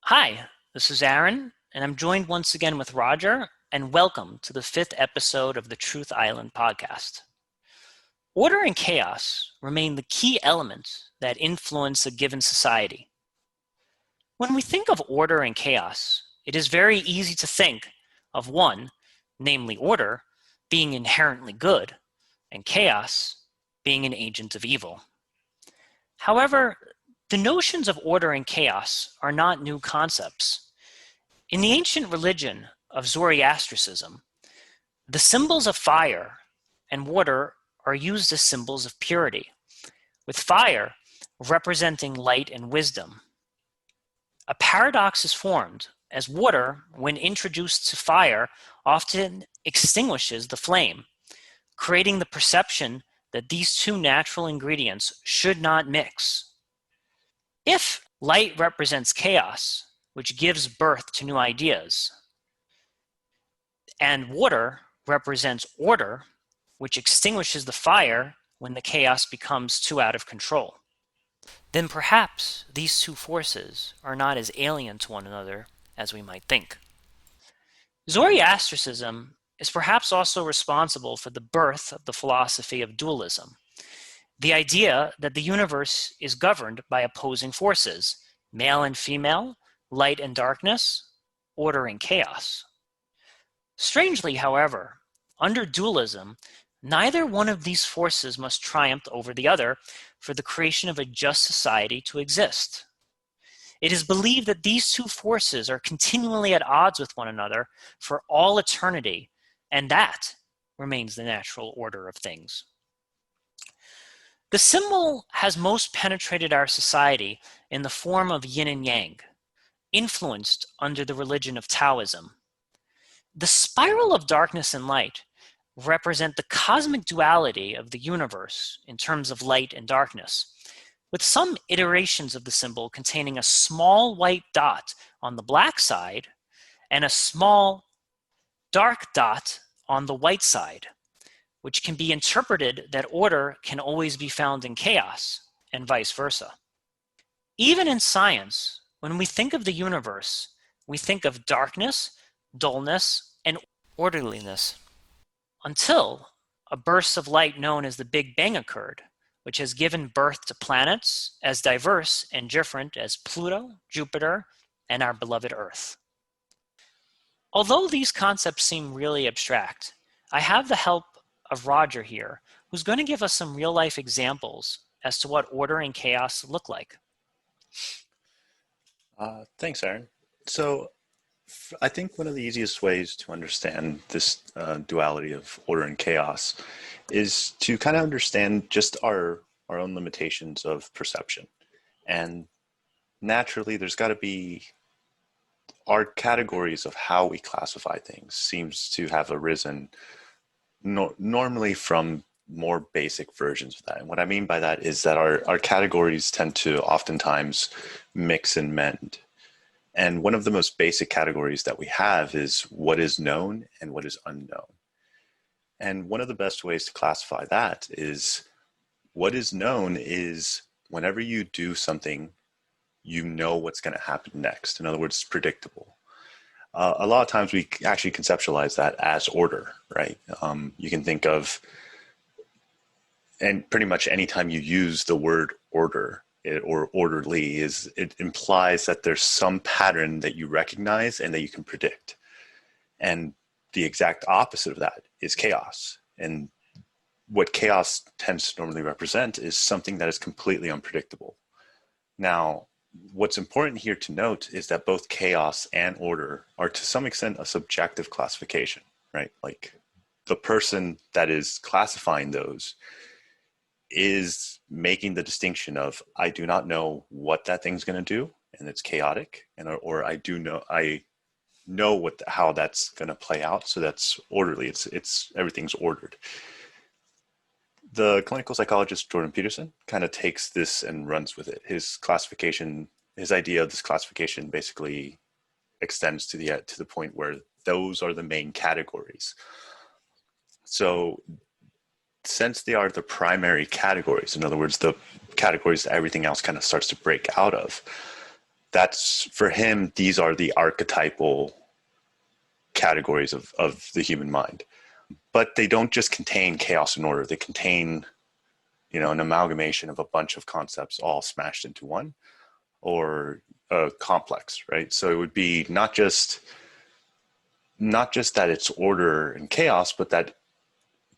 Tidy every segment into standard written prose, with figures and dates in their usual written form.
Hi, this is Aaron, and I'm joined once again with Roger, and welcome to the fifth episode of the Truth Island podcast. Order and chaos remain the key elements that influence a given society. When we think of order and chaos, it is very easy to think of one, namely order, being inherently good, and chaos being an agent of evil. However, the notions of order and chaos are not new concepts. In the ancient religion of Zoroastrianism, the symbols of fire and water are used as symbols of purity, with fire representing light and wisdom. A paradox is formed, as water, when introduced to fire, often extinguishes the flame, creating the perception that these two natural ingredients should not mix. If light represents chaos, which gives birth to new ideas, and water represents order, which extinguishes the fire when the chaos becomes too out of control, then perhaps these two forces are not as alien to one another as we might think. Zoroastrianism is perhaps also responsible for the birth of the philosophy of dualism, the idea that the universe is governed by opposing forces, male and female, light and darkness, order and chaos. Strangely, however, under dualism, neither one of these forces must triumph over the other for the creation of a just society to exist. It is believed that these two forces are continually at odds with one another for all eternity, and that remains the natural order of things. The symbol has most penetrated our society in the form of yin and yang, influenced under the religion of Taoism. The spiral of darkness and light represent the cosmic duality of the universe in terms of light and darkness, with some iterations of the symbol containing a small white dot on the black side and a small dark dot on the white side, which can be interpreted that order can always be found in chaos, and vice versa. Even in science, when we think of the universe, we think of darkness, dullness, and orderliness, until a burst of light known as the Big Bang occurred, which has given birth to planets as diverse and different as Pluto, Jupiter, and our beloved Earth. Although these concepts seem really abstract, I have the help of Roger here, who's going to give us some real-life examples as to what order and chaos look like. Thanks, Aaron. So I think one of the easiest ways to understand this duality of order and chaos is to kind of understand just our own limitations of perception. And naturally, there's got to be our categories of how we classify things seems to have arisen normally from more basic versions of that. And what I mean by that is that our categories tend to oftentimes mix and mend. And one of the most basic categories that we have is what is known and what is unknown. And one of the best ways to classify that is what is known is whenever you do something, you know what's going to happen next. In other words, it's predictable. A lot of times we actually conceptualize that as order, right? You can think of, and pretty much anytime you use the word order or orderly, it implies that there's some pattern that you recognize and that you can predict. And the exact opposite of that is chaos. And what chaos tends to normally represent is something that is completely unpredictable. Now, what's important here to note is that both chaos and order are to some extent a subjective classification, right? Like the person that is classifying those is making the distinction of, I do not know what that thing's going to do, and it's chaotic, or I know how that's going to play out, so that's orderly. It's everything's ordered. The clinical psychologist Jordan Peterson kind of takes this and runs with it. His idea of this classification basically extends to the point where those are the main categories. So since they are the primary categories, in other words, the categories that everything else kind of starts to break out of, that's for him, these are the archetypal categories of the human mind. But they don't just contain chaos and order. They contain, an amalgamation of a bunch of concepts all smashed into one, or a complex, right? So it would be not just that it's order and chaos, but that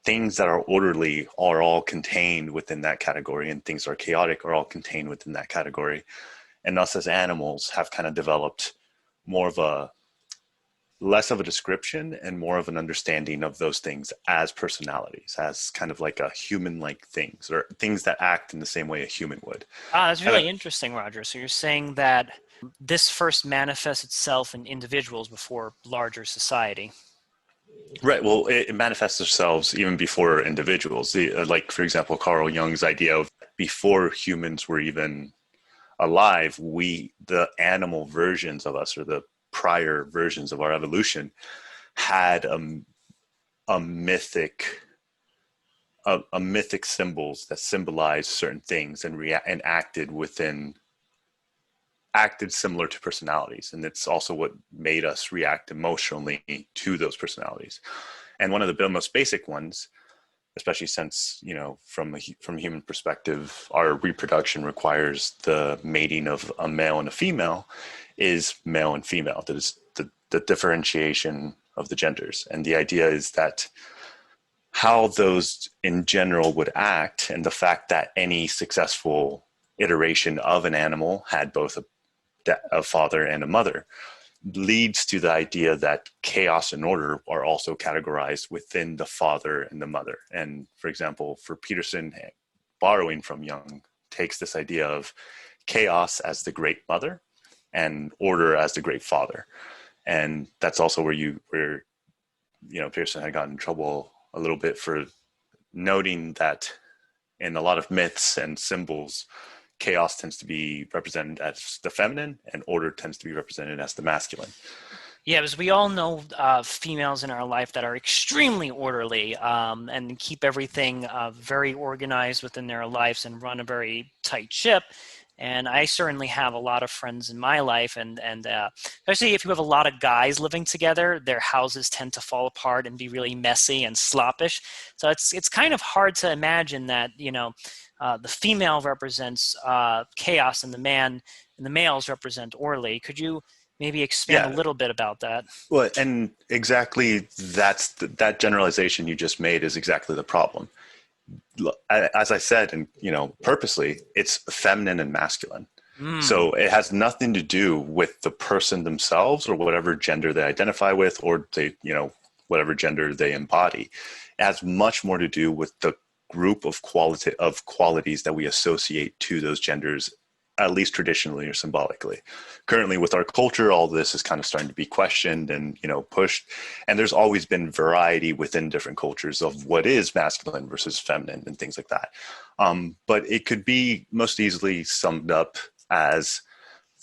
things that are orderly are all contained within that category, and things that are chaotic are all contained within that category. And us as animals have kind of developed less of a description and more of an understanding of those things as personalities, as kind of like a human-like things, or things that act in the same way a human would. That's really interesting, Roger. So you're saying that this first manifests itself in individuals before larger society. Right. Well, it manifests themselves even before individuals. Like, for example, Carl Jung's idea of before humans were even alive, the animal versions of us, or the prior versions of our evolution, had a mythic symbols that symbolized certain things and acted similar to personalities. And it's also what made us react emotionally to those personalities. And one of the most basic ones, especially since, from a human perspective, our reproduction requires the mating of a male and a female, is male and female. That is the differentiation of the genders. And the idea is that how those in general would act, and the fact that any successful iteration of an animal had both a father and a mother, leads to the idea that chaos and order are also categorized within the father and the mother. And for example, for Peterson, borrowing from Jung, takes this idea of chaos as the great mother and order as the great father. And that's also where Peterson had gotten in trouble a little bit for noting that in a lot of myths and symbols, chaos tends to be represented as the feminine and order tends to be represented as the masculine. Yeah, because we all know females in our life that are extremely orderly and keep everything very organized within their lives and run a very tight ship. And I certainly have a lot of friends in my life, and especially if you have a lot of guys living together, their houses tend to fall apart and be really messy and sloppish. So it's kind of hard to imagine that, the female represents chaos and the males represent orderly. Could you maybe expand a little bit about that? Well, and exactly that generalization you just made is exactly the problem. As I said, and purposely, it's feminine and masculine. So it has nothing to do with the person themselves or whatever gender they identify with, or whatever gender they embody. It has much more to do with the group of qualities that we associate to those genders, at least traditionally or symbolically. Currently, with our culture, all this is kind of starting to be questioned and pushed. And there's always been variety within different cultures of what is masculine versus feminine and things like that. But it could be most easily summed up as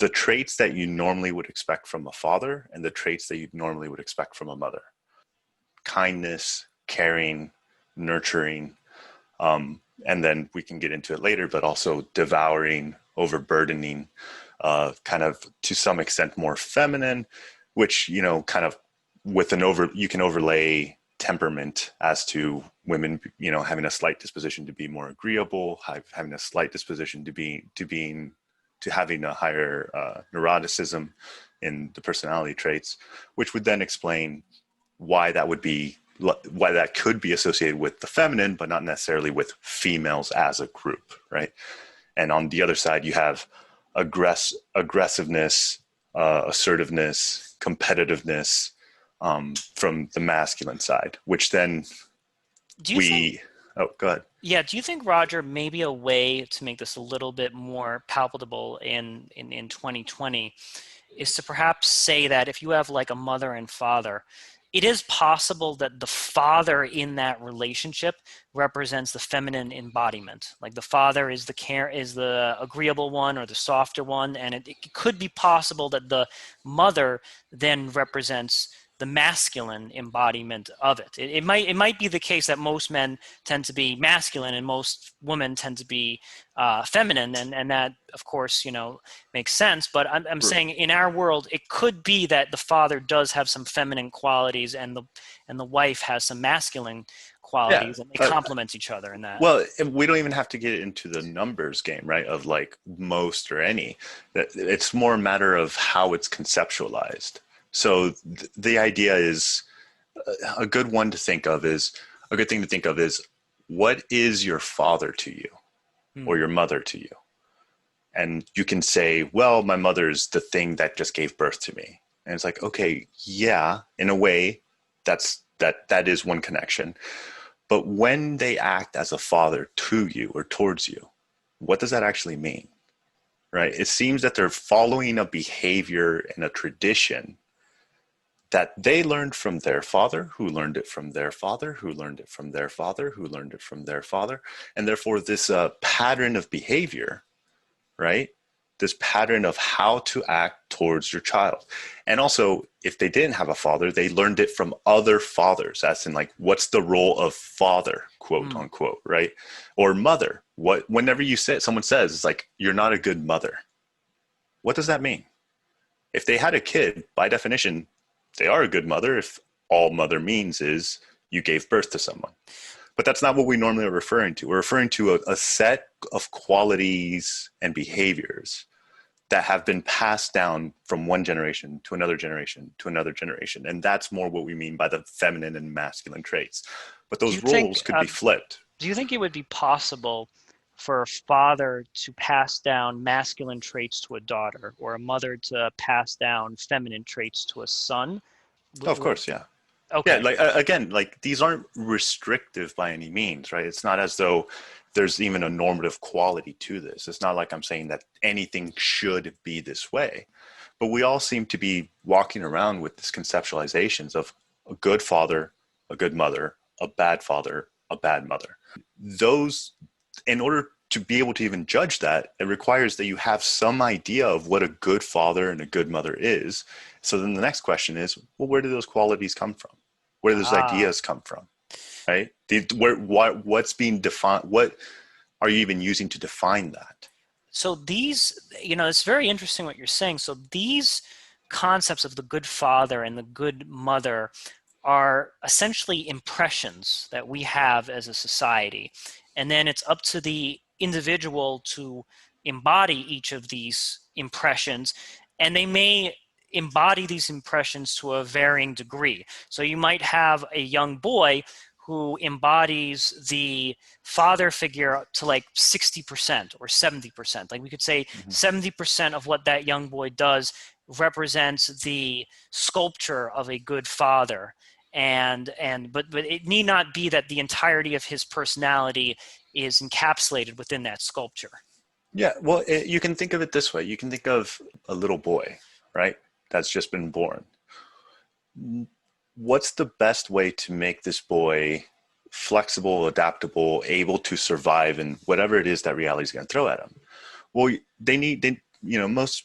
the traits that you normally would expect from a father and the traits that you normally would expect from a mother: kindness, caring, nurturing, and then we can get into it later, but also devouring, overburdening, kind of to some extent more feminine, which, kind of you can overlay temperament as to women, having a slight disposition to be more agreeable, having a slight disposition to having a higher neuroticism in the personality traits, which would then explain why that could be associated with the feminine, but not necessarily with females as a group, right? And on the other side, you have aggressiveness, assertiveness, competitiveness from the masculine side, which then go ahead. Yeah, do you think, Roger, maybe a way to make this a little bit more palpable in 2020 is to perhaps say that if you have like a mother and father, it is possible that the father in that relationship represents the feminine embodiment. Like the father is the agreeable one or the softer one, and it could be possible that the mother then represents the masculine embodiment of it. It might be the case that most men tend to be masculine and most women tend to be feminine, and that of course makes sense. But I'm saying in our world, it could be that the father does have some feminine qualities and the wife has some masculine qualities, and they complement each other in that. Well, we don't even have to get into the numbers game, right? Of like most or any. It's more a matter of how it's conceptualized. So the idea is a good one to think of is a good thing to think of is what is your father to you or your mother to you? And you can say, well, my mother's the thing that just gave birth to me. And it's like, okay, yeah, in a way, that is one connection. But when they act as a father to you or towards you, what does that actually mean? Right? It seems that they're following a behavior and a tradition that they learned from their father, who learned it from their father, who learned it from their father, who learned it from their father. And therefore, this pattern of behavior, right? This pattern of how to act towards your child. And also, if they didn't have a father, they learned it from other fathers. That's in like, what's the role of father, quote unquote, right? Or mother. Whenever someone says, it's like, you're not a good mother. What does that mean? If they had a kid, by definition, they are a good mother if all mother means is you gave birth to someone. But that's not what we normally are referring to. We're referring to a set of qualities and behaviors that have been passed down from one generation to another generation to another generation. And that's more what we mean by the feminine and masculine traits. But those roles could be flipped. Do you think it would be possible for a father to pass down masculine traits to a daughter, or a mother to pass down feminine traits to a son? Oh, of course, yeah. Okay. Yeah, like again, like these aren't restrictive by any means, right? It's not as though there's even a normative quality to this. It's not like I'm saying that anything should be this way. But we all seem to be walking around with this conceptualizations of a good father, a good mother, a bad father, a bad mother. Those, in order to be able to even judge that, it requires that you have some idea of what a good father and a good mother is. So then the next question is, well, where do those qualities come from? Where do those ideas come from? Right? What's being defined? What are you even using to define that? So these, it's very interesting what you're saying. So these concepts of the good father and the good mother are essentially impressions that we have as a society. And then it's up to the individual to embody each of these impressions, and they may embody these impressions to a varying degree. So you might have a young boy who embodies the father figure to like 60% or 70%. Like we could say 70% of what that young boy does represents the sculpture of a good father. But it need not be that the entirety of his personality is encapsulated within that sculpture. Yeah, well, you can think of it this way. You can think of a little boy, right, that's just been born. What's the best way to make this boy flexible, adaptable, able to survive in whatever it is that reality is going to throw at him? Well, most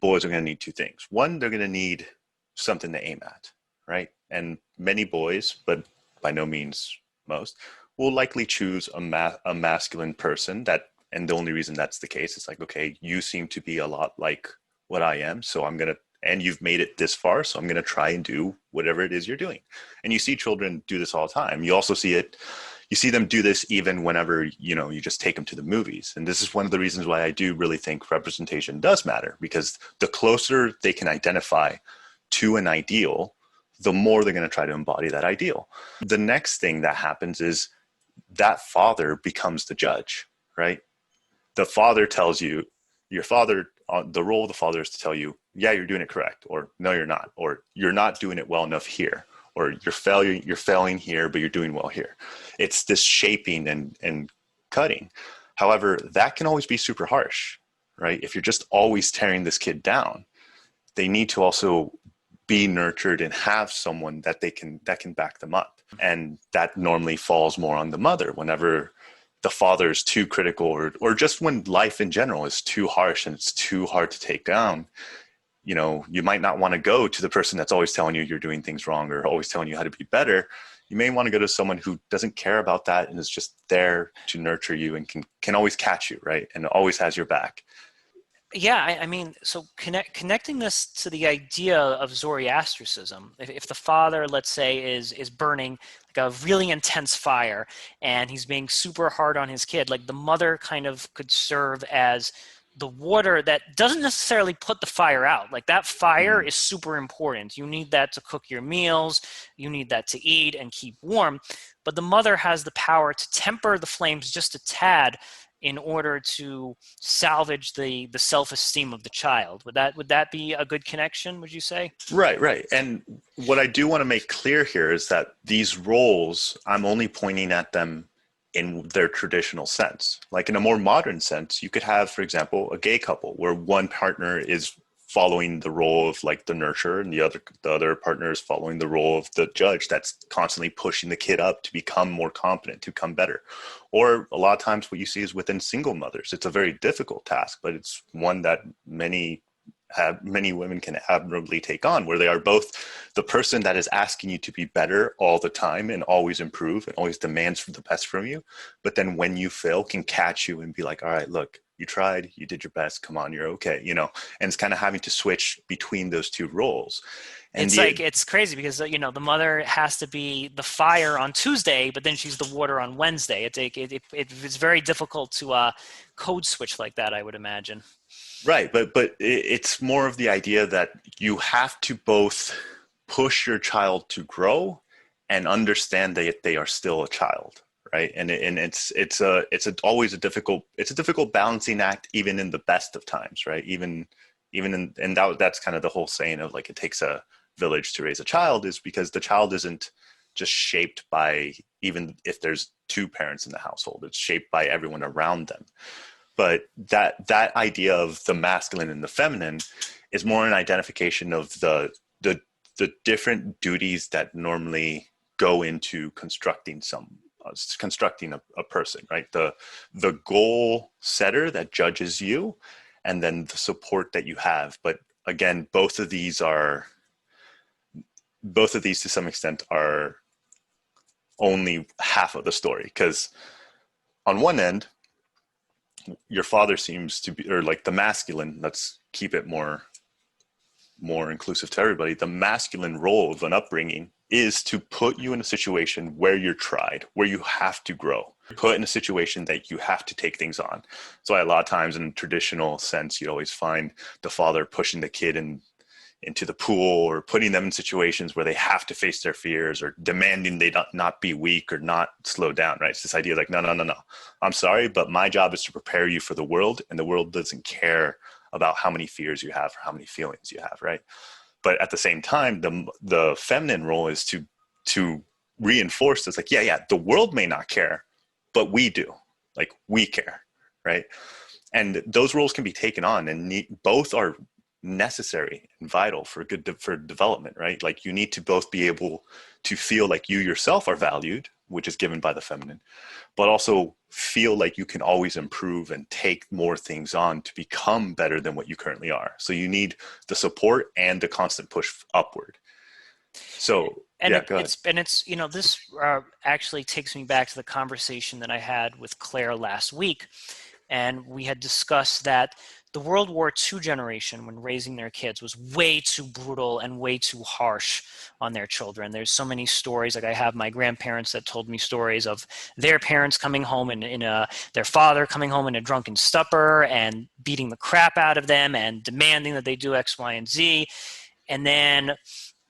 boys are going to need two things. One, they're going to need something to aim at, right? And many boys, but by no means most, will likely choose a masculine person and the only reason that's the case is like, okay, you seem to be a lot like what I am, so and you've made it this far, so I'm going to try and do whatever it is you're doing. And you see children do this all the time. You also see them do this even whenever, you just take them to the movies. And this is one of the reasons why I do really think representation does matter, because the closer they can identify to an ideal, the more they're going to try to embody that ideal. The next thing that happens is that father becomes the judge, right? The father tells you, the role of the father is to tell you, yeah, you're doing it correct, or no, you're not, or you're not doing it well enough here, or you're failing here, but you're doing well here. It's this shaping and cutting. However, that can always be super harsh, right? If you're just always tearing this kid down, they need to also be nurtured and have someone that can back them up. And that normally falls more on the mother whenever the father is too critical, or just when life in general is too harsh and it's too hard to take down. you might not want to go to the person that's always telling you you're doing things wrong or always telling you how to be better. You may want to go to someone who doesn't care about that and is just there to nurture you and can always catch you, right? And always has your back. Yeah, I mean, so connecting this to the idea of Zoroastrianism, if the father, let's say, is burning like a really intense fire and he's being super hard on his kid, like the mother kind of could serve as the water that doesn't necessarily put the fire out. Like that fire Mhm. is super important. You need that to cook your meals, you need that to eat and keep warm. But the mother has the power to temper the flames just a tad in order to salvage the self-esteem of the child. Would that be a good connection, would you say? Right, right. And what I do want to make clear here is that these roles, I'm only pointing at them in their traditional sense. Like in a more modern sense, you could have, for example, a gay couple where one partner is following the role of like the nurturer and the other partner is following the role of the judge that's constantly pushing the kid up to become more competent, to become better. Or a lot of times what you see is within single mothers. It's a very difficult task, but it's one that many women can admirably take on, where they are both the person that is asking you to be better all the time and always improve and always demands the best from you, but then when you fail can catch you and be like, all right, look, you tried, you did your best, come on, you're okay, and it's kind of having to switch between those two roles. And It's like it's crazy because the mother has to be the fire on Tuesday, but then she's the water on Wednesday. It's very difficult to code switch like that, I would imagine. right, but it's more of the idea that you have to both push your child to grow and understand that they are still a child, right? And always a difficult balancing act, even in the best of times, right? That's kind of the whole saying of like it takes a village to raise a child, is because the child isn't just shaped by, even if there's two parents in the household, it's shaped by everyone around them. But that idea of the masculine and the feminine is more an identification of the the different duties that normally go into constructing a person, right? The goal setter that judges you, and then the support that you have. But again, both of these to some extent are only half of the story, because on one end, your father seems to be, or like the masculine, let's keep it more inclusive to everybody, the masculine role of an upbringing is to put you in a situation where you're tried, where you have to grow, put in a situation that you have to take things on. So a lot of times in traditional sense, you'd always find the father pushing the kid into the pool, or putting them in situations where they have to face their fears, or demanding they not be weak or not slow down, right? It's this idea like, no, no, no, no. I'm sorry, but my job is to prepare you for the world, and the world doesn't care about how many fears you have or how many feelings you have, right? But at the same time, the feminine role is to reinforce this, like, yeah, the world may not care, but we do. Like, we care, right? And those roles can be taken on, and both are necessary and vital for for development, right? Like, you need to both be able to feel like you yourself are valued, which is given by the feminine, but also feel like you can always improve and take more things on to become better than what you currently are. So you need the support and the constant push upward. So And yeah, it, go ahead. it's this actually takes me back to the conversation that I had with Claire last week, and we had discussed that the World War II generation, when raising their kids, was way too brutal and way too harsh on their children. There's so many stories. Like, I have my grandparents that told me stories of their parents coming home their father coming home in a drunken stupor and beating the crap out of them and demanding that they do X, Y, and Z. And then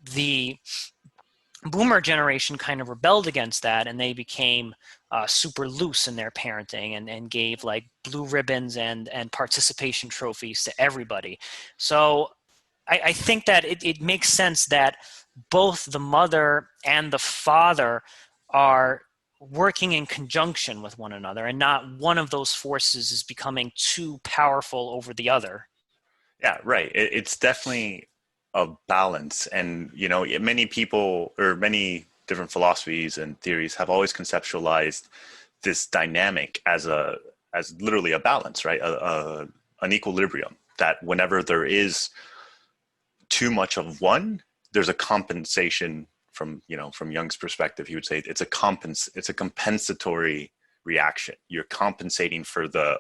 the boomer generation kind of rebelled against that, and they became super loose in their parenting, and gave like blue ribbons and participation trophies to everybody. So I think that it makes sense that both the mother and the father are working in conjunction with one another, and not one of those forces is becoming too powerful over the other. Yeah, right. It's definitely a balance. And, many people, or many different philosophies and theories, have always conceptualized this dynamic as literally a balance, right? An equilibrium, that whenever there is too much of one, there's a compensation from, from Jung's perspective. He would say it's a compensatory reaction. You're compensating for the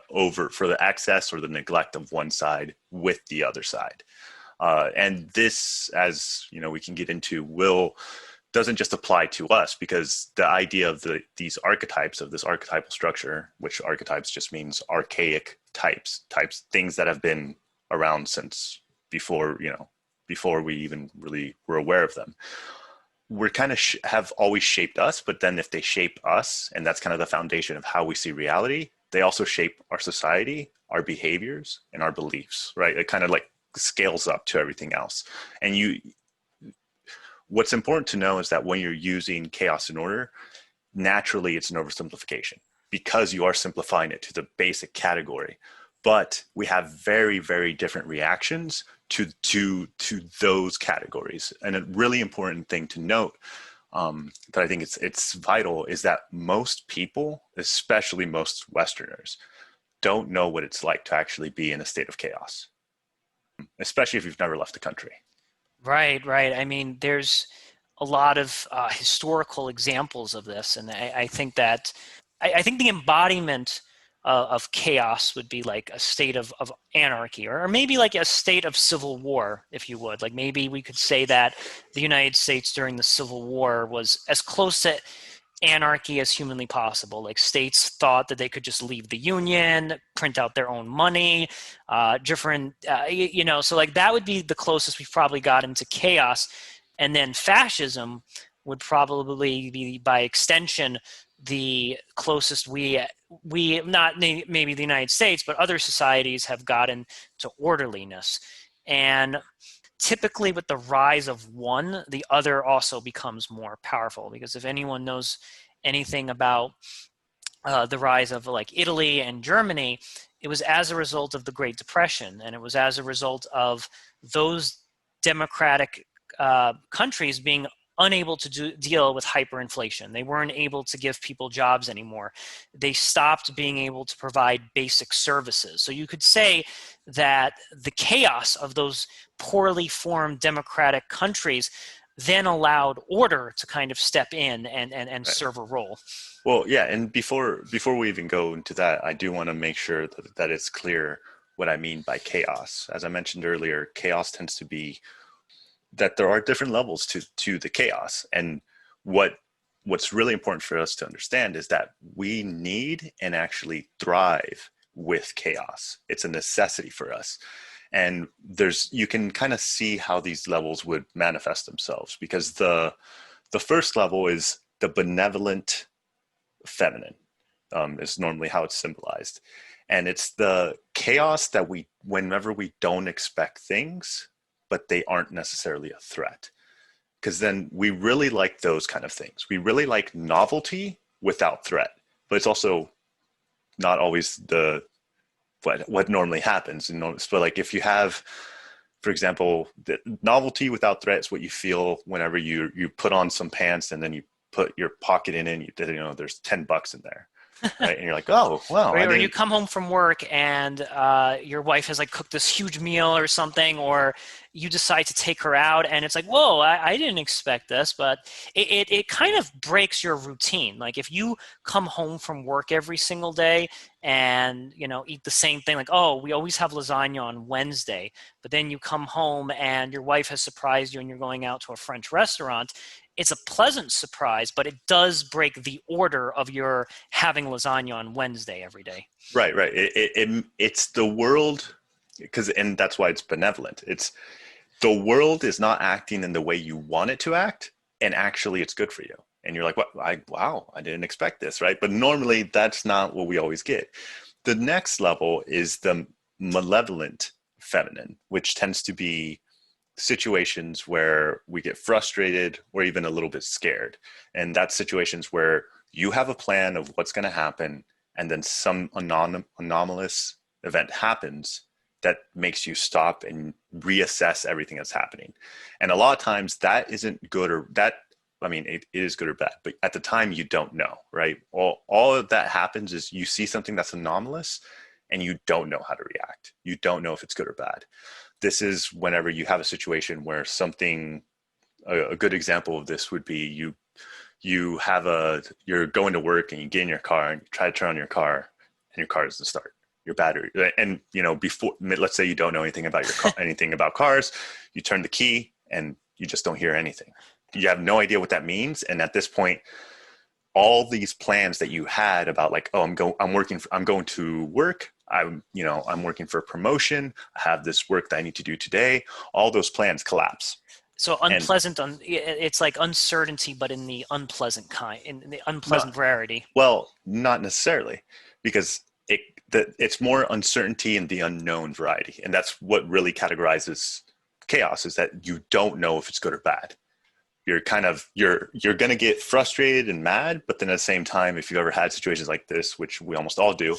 excess or the neglect of one side with the other side. And this, as we can get into, doesn't just apply to us, because the idea of these archetypes, of this archetypal structure, which archetypes just means archaic types, things that have been around since before we even really were aware of them. We're kind of have always shaped us, but then if they shape us, and that's kind of the foundation of how we see reality, they also shape our society, our behaviors, and our beliefs, right? It kind of like scales up to everything else. And what's important to know is that when you're using chaos and order, naturally it's an oversimplification, because you are simplifying it to the basic category. But we have very, very different reactions to those categories. And a really important thing to note, that I think it's vital, is that most people, especially most Westerners, don't know what it's like to actually be in a state of chaos, especially if you've never left the country. Right, right. I mean, there's a lot of historical examples of this, and I think that I think the embodiment of chaos would be like a state of anarchy, or maybe like a state of civil war, if you would. Like maybe we could say that the United States during the Civil War was as close to anarchy as humanly possible. Like states thought that they could just leave the union, print out their own money, so like that would be the closest we've probably got into chaos. And then fascism would probably be, by extension, the closest we not maybe the United States, but other societies have gotten to orderliness. And typically with the rise of one, the other also becomes more powerful, because if anyone knows anything about the rise of like Italy and Germany, it was as a result of the Great Depression, and it was as a result of those democratic countries being unable to deal with hyperinflation. They weren't able to give people jobs anymore. They stopped being able to provide basic services. So you could say that the chaos of those poorly formed democratic countries then allowed order to kind of step in and Right. serve a role. Well, yeah, and before we even go into that, I do want to make sure that it's clear what I mean by chaos. As I mentioned earlier, chaos tends to be that there are different levels to the chaos. And what's really important for us to understand is that we need and actually thrive with chaos. It's a necessity for us. And you can kind of see how these levels would manifest themselves, because the first level is the benevolent feminine, is normally how it's symbolized. And it's the chaos that whenever we don't expect things, but they aren't necessarily a threat. Because then we really like those kind of things. We really like novelty without threat, but it's also not always what normally happens. But like if you have, for example, the novelty without threat is what you feel whenever you put on some pants and then you put your pocket in and there's $10 in there. Right. And you're like, oh, wow. Or you come home from work and your wife has like cooked this huge meal or something, or you decide to take her out and it's like, whoa, I didn't expect this, but it kind of breaks your routine. Like if you come home from work every single day and, eat the same thing, like, oh, we always have lasagna on Wednesday, but then you come home and your wife has surprised you and you're going out to a French restaurant. It's a pleasant surprise, but it does break the order of your having lasagna on Wednesday every day. Right. It's the world, and that's why it's benevolent. It's the world is not acting in the way you want it to act, and actually it's good for you. And you're like, wow, I didn't expect this, right? But normally that's not what we always get. The next level is the malevolent feminine, which tends to be situations where we get frustrated or even a little bit scared. And that's situations where you have a plan of what's going to happen, and then some anomalous event happens that makes you stop and reassess everything that's happening. And a lot of times that isn't good, it is good or bad, but at the time you don't know, right? All of that happens is you see something that's anomalous and you don't know how to react. You don't know if it's good or bad. this is whenever you have a situation where something, a good example of this would be you're going to work and you get in your car and you try to turn on your car and your car doesn't start, your battery. And, before, let's say you don't know anything about your car, anything about cars, you turn the key and you just don't hear anything. You have no idea what that means. And at this point, all these plans that you had about like, oh, I'm going to work. I'm working for a promotion. I have this work that I need to do today. All those plans collapse. So unpleasant, it's like uncertainty, but in the unpleasant kind, in the unpleasant variety. Well, not necessarily, because it's more uncertainty in the unknown variety. And that's what really categorizes chaos, is that you don't know if it's good or bad. You're going to get frustrated and mad, but then at the same time, if you've ever had situations like this, which we almost all do,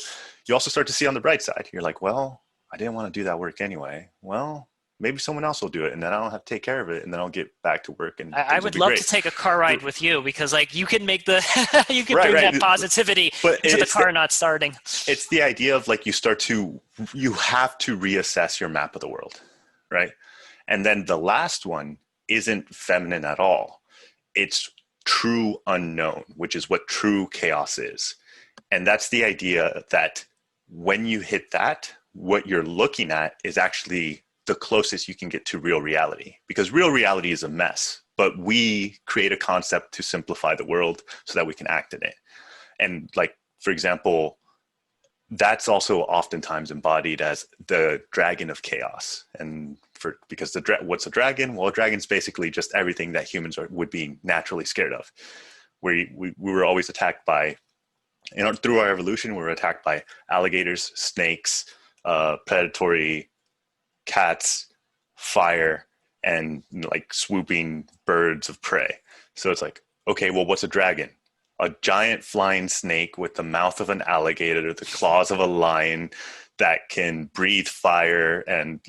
you also start to see on the bright side. You're like, well, I didn't want to do that work anyway. Well, maybe someone else will do it, and then I don't have to take care of it, and then I'll get back to work. And I would love to take a car ride with you, because like you can make you can bring that positivity to the car not starting. It's the idea of like you have to reassess your map of the world, right? And then the last one isn't feminine at all. It's true unknown, which is what true chaos is. And that's the idea that when you hit that, what you're looking at is actually the closest you can get to real reality, because real reality is a mess, but we create a concept to simplify the world so that we can act in it. And like, for example, that's also oftentimes embodied as the dragon of chaos. And because what's a dragon? Well, a dragon's basically just everything that humans would be naturally scared of. We were always attacked by, through our evolution, we were attacked by alligators, snakes, predatory cats, fire, and like swooping birds of prey. So it's like, okay, well, what's a dragon? A giant flying snake with the mouth of an alligator, the claws of a lion, that can breathe fire and,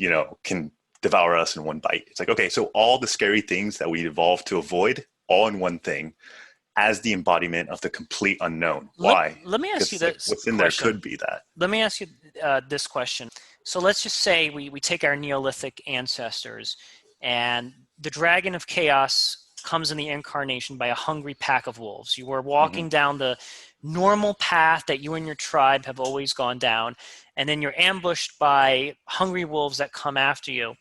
can devour us in one bite. It's like, okay, so all the scary things that we evolved to avoid, all in one thing, as the embodiment of the complete unknown. Why? Let me ask you this. What's in there could be that. Let me ask you this question. So let's just say we take our Neolithic ancestors, and the dragon of chaos comes in the incarnation by a hungry pack of wolves. You were walking down the normal path that you and your tribe have always gone down, and then you're ambushed by hungry wolves that come after you.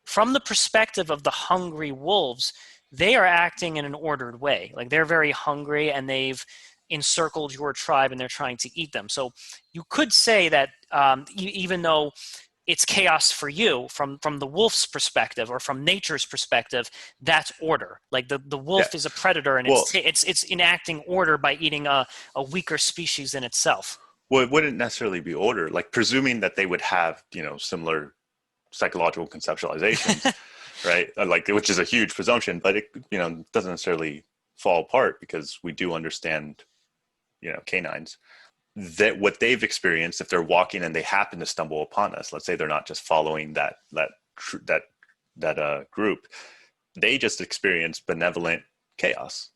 From the perspective of the hungry wolves, they are acting in an ordered way. Like, they're very hungry and they've encircled your tribe and they're trying to eat them. So you could say that even though it's chaos for you, from the wolf's perspective or from nature's perspective, that's order. Like the wolf is a predator, and it's enacting order by eating a weaker species than itself. Well, it wouldn't necessarily be order, like presuming that they would have, similar psychological conceptualizations, right? Like, which is a huge presumption, but it, doesn't necessarily fall apart, because we do understand, canines, that what they've experienced, if they're walking and they happen to stumble upon us, let's say they're not just following that group, they just experience benevolent chaos.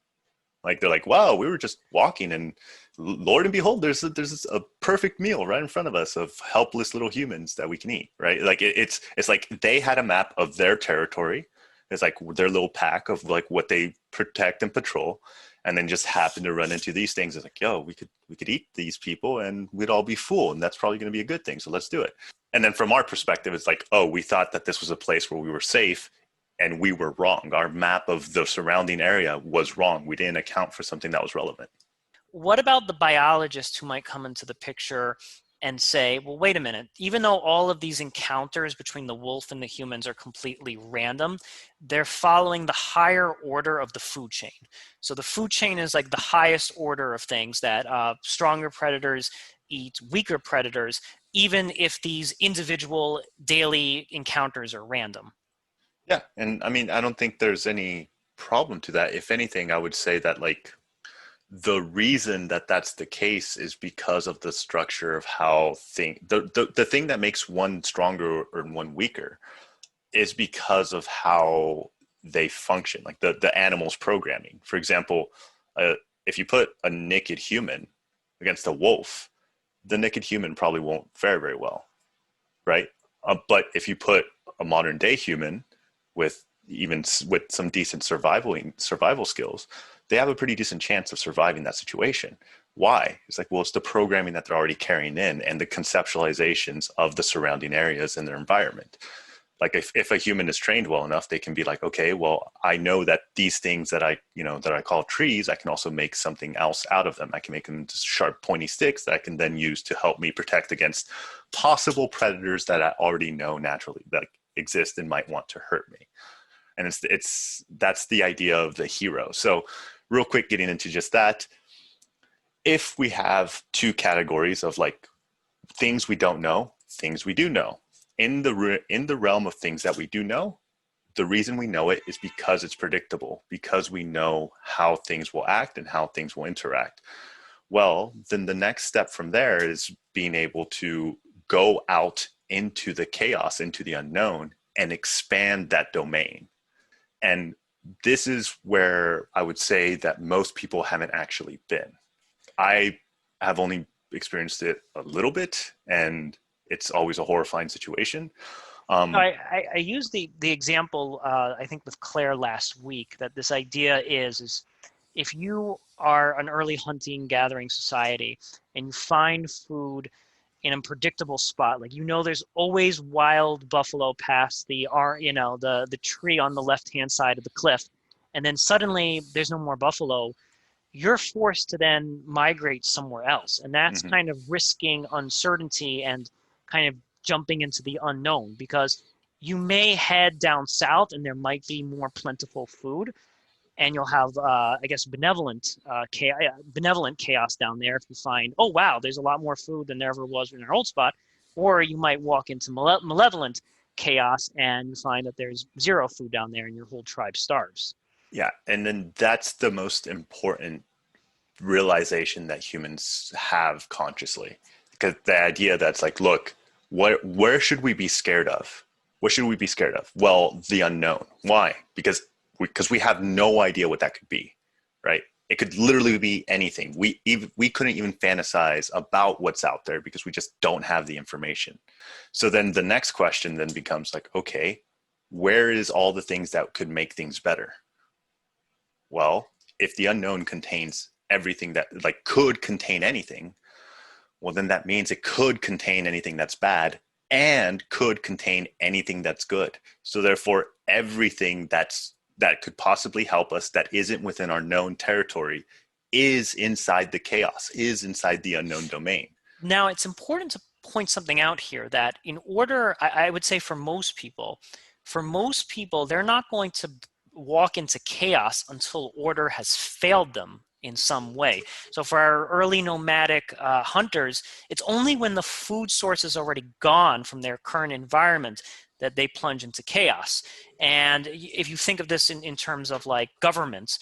Like, they're like, wow, we were just walking, and Lord and behold, there's a perfect meal right in front of us of helpless little humans that we can eat, right? Like, it's like they had a map of their territory. It's like their little pack of like what they protect and patrol, and then just happen to run into these things. It's like, yo, we could eat these people and we'd all be full, and that's probably going to be a good thing. So let's do it. And then from our perspective, it's like, oh, we thought that this was a place where we were safe, and we were wrong. Our map of the surrounding area was wrong. We didn't account for something that was relevant. What about the biologists who might come into the picture and say, well, wait a minute, even though all of these encounters between the wolf and the humans are completely random, they're following the higher order of the food chain. So the food chain is like the highest order of things, that stronger predators eat weaker predators, even if these individual daily encounters are random. Yeah. And I mean, I don't think there's any problem to that. If anything, I would say that like the reason that that's the case is because of the structure of how the thing that makes one stronger or one weaker is because of how they function, like the animal's programming. For example, if you put a naked human against a wolf, the naked human probably won't fare very well, right? But if you put a modern day human with with some decent survival skills, they have a pretty decent chance of surviving that situation. Why? It's like, well, it's the programming that they're already carrying in and the conceptualizations of the surrounding areas and their environment. Like if a human is trained well enough, they can be like, okay, well, I know that these things that I call trees, I can also make something else out of them. I can make them just sharp, pointy sticks that I can then use to help me protect against possible predators that I already know naturally that exist and might want to hurt me. And that's the idea of the hero. So real quick, getting into just that, if we have two categories of like things we don't know, things we do know, in the realm of things that we do know, the reason we know it is because it's predictable, because we know how things will act and how things will interact. Well, then the next step from there is being able to go out into the chaos, into the unknown, and expand that domain. And this is where I would say that most people haven't actually been. I have only experienced it a little bit, and it's always a horrifying situation. I used the example, I think with Claire last week, that this idea is if you are an early hunting gathering society and you find food in a predictable spot, like there's always wild buffalo past the tree on the left hand side of the cliff, and then suddenly there's no more buffalo, you're forced to then migrate somewhere else, and that's Mhm. kind of risking uncertainty and kind of jumping into the unknown, because you may head down south and there might be more plentiful food, and you'll have, I guess, benevolent chaos down there if you find, oh wow, there's a lot more food than there ever was in our old spot. Or you might walk into malevolent chaos and you find that there's zero food down there and your whole tribe starves. Yeah, and then that's the most important realization that humans have consciously, because the idea that's like, look, where should we be scared of? What should we be scared of? Well, the unknown. Why? Because we have no idea what that could be, right? It could literally be anything. We couldn't even fantasize about what's out there because we just don't have the information. So then the next question then becomes like, okay, where is all the things that could make things better? Well, if the unknown contains everything that like could contain anything, well, then that means it could contain anything that's bad and could contain anything that's good. So therefore, everything that could possibly help us that isn't within our known territory is inside the chaos, is inside the unknown domain. Now, it's important to point something out here that in order, I would say for most people, they're not going to walk into chaos until order has failed them in some way. So for our early nomadic hunters, it's only when the food source is already gone from their current environment that they plunge into chaos. And if you think of this in terms of like governments,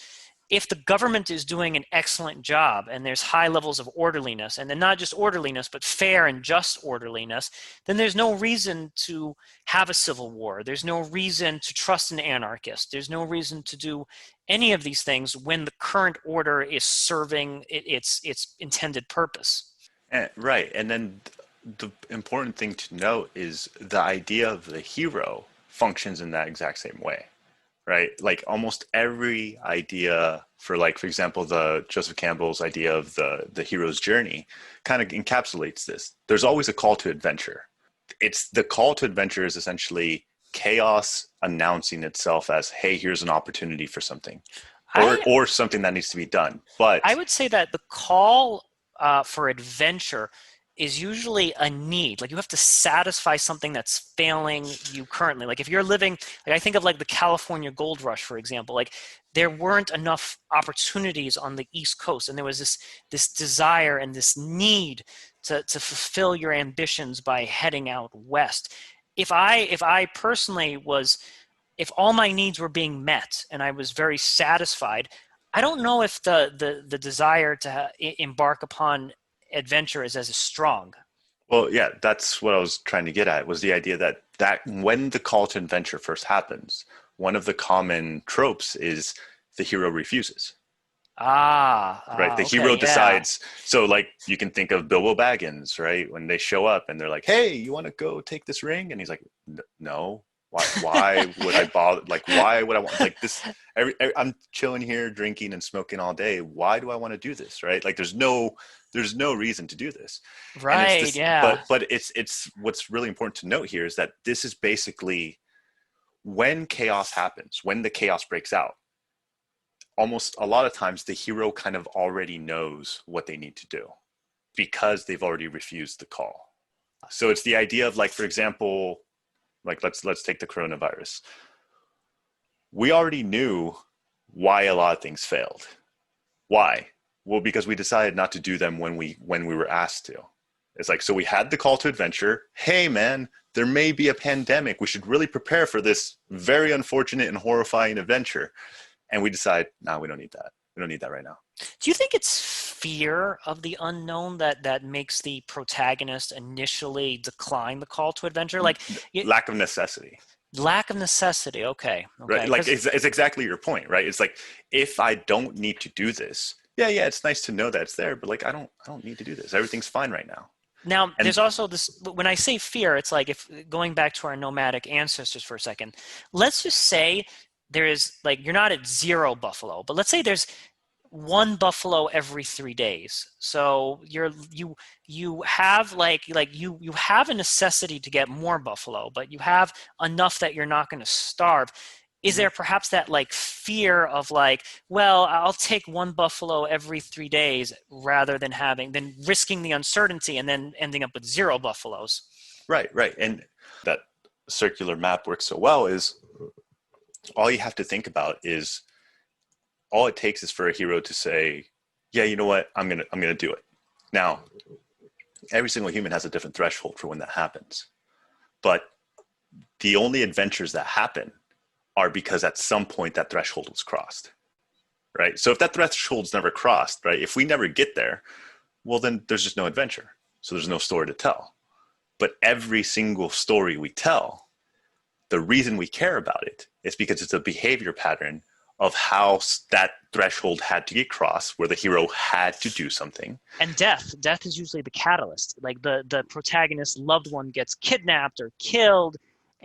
if the government is doing an excellent job and there's high levels of orderliness, and then not just orderliness, but fair and just orderliness, then there's no reason to have a civil war. There's no reason to trust an anarchist. There's no reason to do any of these things when the current order is serving its intended purpose. Right. And then the important thing to note is the idea of the hero functions in that exact same way, right? Like almost every idea for example, the Joseph Campbell's idea of the hero's journey kind of encapsulates this. There's always a call to adventure. It's the call to adventure is essentially chaos announcing itself as, hey, here's an opportunity for something, I or something that needs to be done. I But would say that the call for adventure is usually a need. Like you have to satisfy something that's failing you currently. Like if you're living, like I think of like the California gold rush, for example, like there weren't enough opportunities on the East Coast, and there was this desire and this need to fulfill your ambitions by heading out west. If I personally was, if all my needs were being met and I was very satisfied, I don't know if the desire to embark upon adventure is as strong. well, yeah, that's what I was trying to get at was the idea that when the call to adventure first happens, one of the common tropes is the hero refuses. Right, the Okay, hero yeah. decides. So like you can think of Bilbo Baggins, right, when they show up and they're like, hey, you want to go take this ring, and he's like, no, Why would I bother? Like, why would I want like this? I'm chilling here, drinking and smoking all day. Why do I want to do this? Right? Like, there's no reason to do this. And it's Right, this, yeah. but it's what's really important to note here is that this is basically when chaos happens, when the chaos breaks out. Almost a lot of times, the hero kind of already knows what they need to do because they've already refused the call. So it's the idea of, like, for example, like let's take the coronavirus. We already knew why a lot of things failed. Why? Well, because we decided not to do them when we were asked to. It's like, so we had the call to adventure. Hey man, there may be a pandemic. We should really prepare for this very unfortunate and horrifying adventure. And we decide, no, we don't need that. We don't need that right now. Do you think it's fear of the unknown that makes the protagonist initially decline the call to adventure? Like, Lack of necessity. lack of necessity. Okay, Right? okay. Like, 'Cause it's exactly your point, right? It's like, if I don't need to do this, yeah, it's nice to know that it's there, but like, I don't need to do this. Everything's fine right now. now And there's also this. When I say fear, it's like, if going back to our nomadic ancestors for a second, let's just say there is, like, you're not at zero buffalo, but let's say there's one buffalo every 3 days. So you have you have a necessity to get more buffalo, but you have enough that you're not going to starve. Is there perhaps that, like, fear of, like, well, I'll take one buffalo every 3 days rather than risking the uncertainty and then ending up with zero buffaloes? right. And that circular map works so well is all you have to think about is all it takes is for a hero to say, yeah, you know what? I'm going to do it. Now, every single human has a different threshold for when that happens. But the only adventures that happen are because at some point that threshold was crossed, right? So if that threshold's never crossed, right? If we never get there, well, then there's just no adventure. So there's no story to tell. But every single story we tell, the reason we care about it is because it's a behavior pattern of how that threshold had to get crossed, where the hero had to do something. And death is usually the catalyst. Like, the protagonist's loved one gets kidnapped or killed,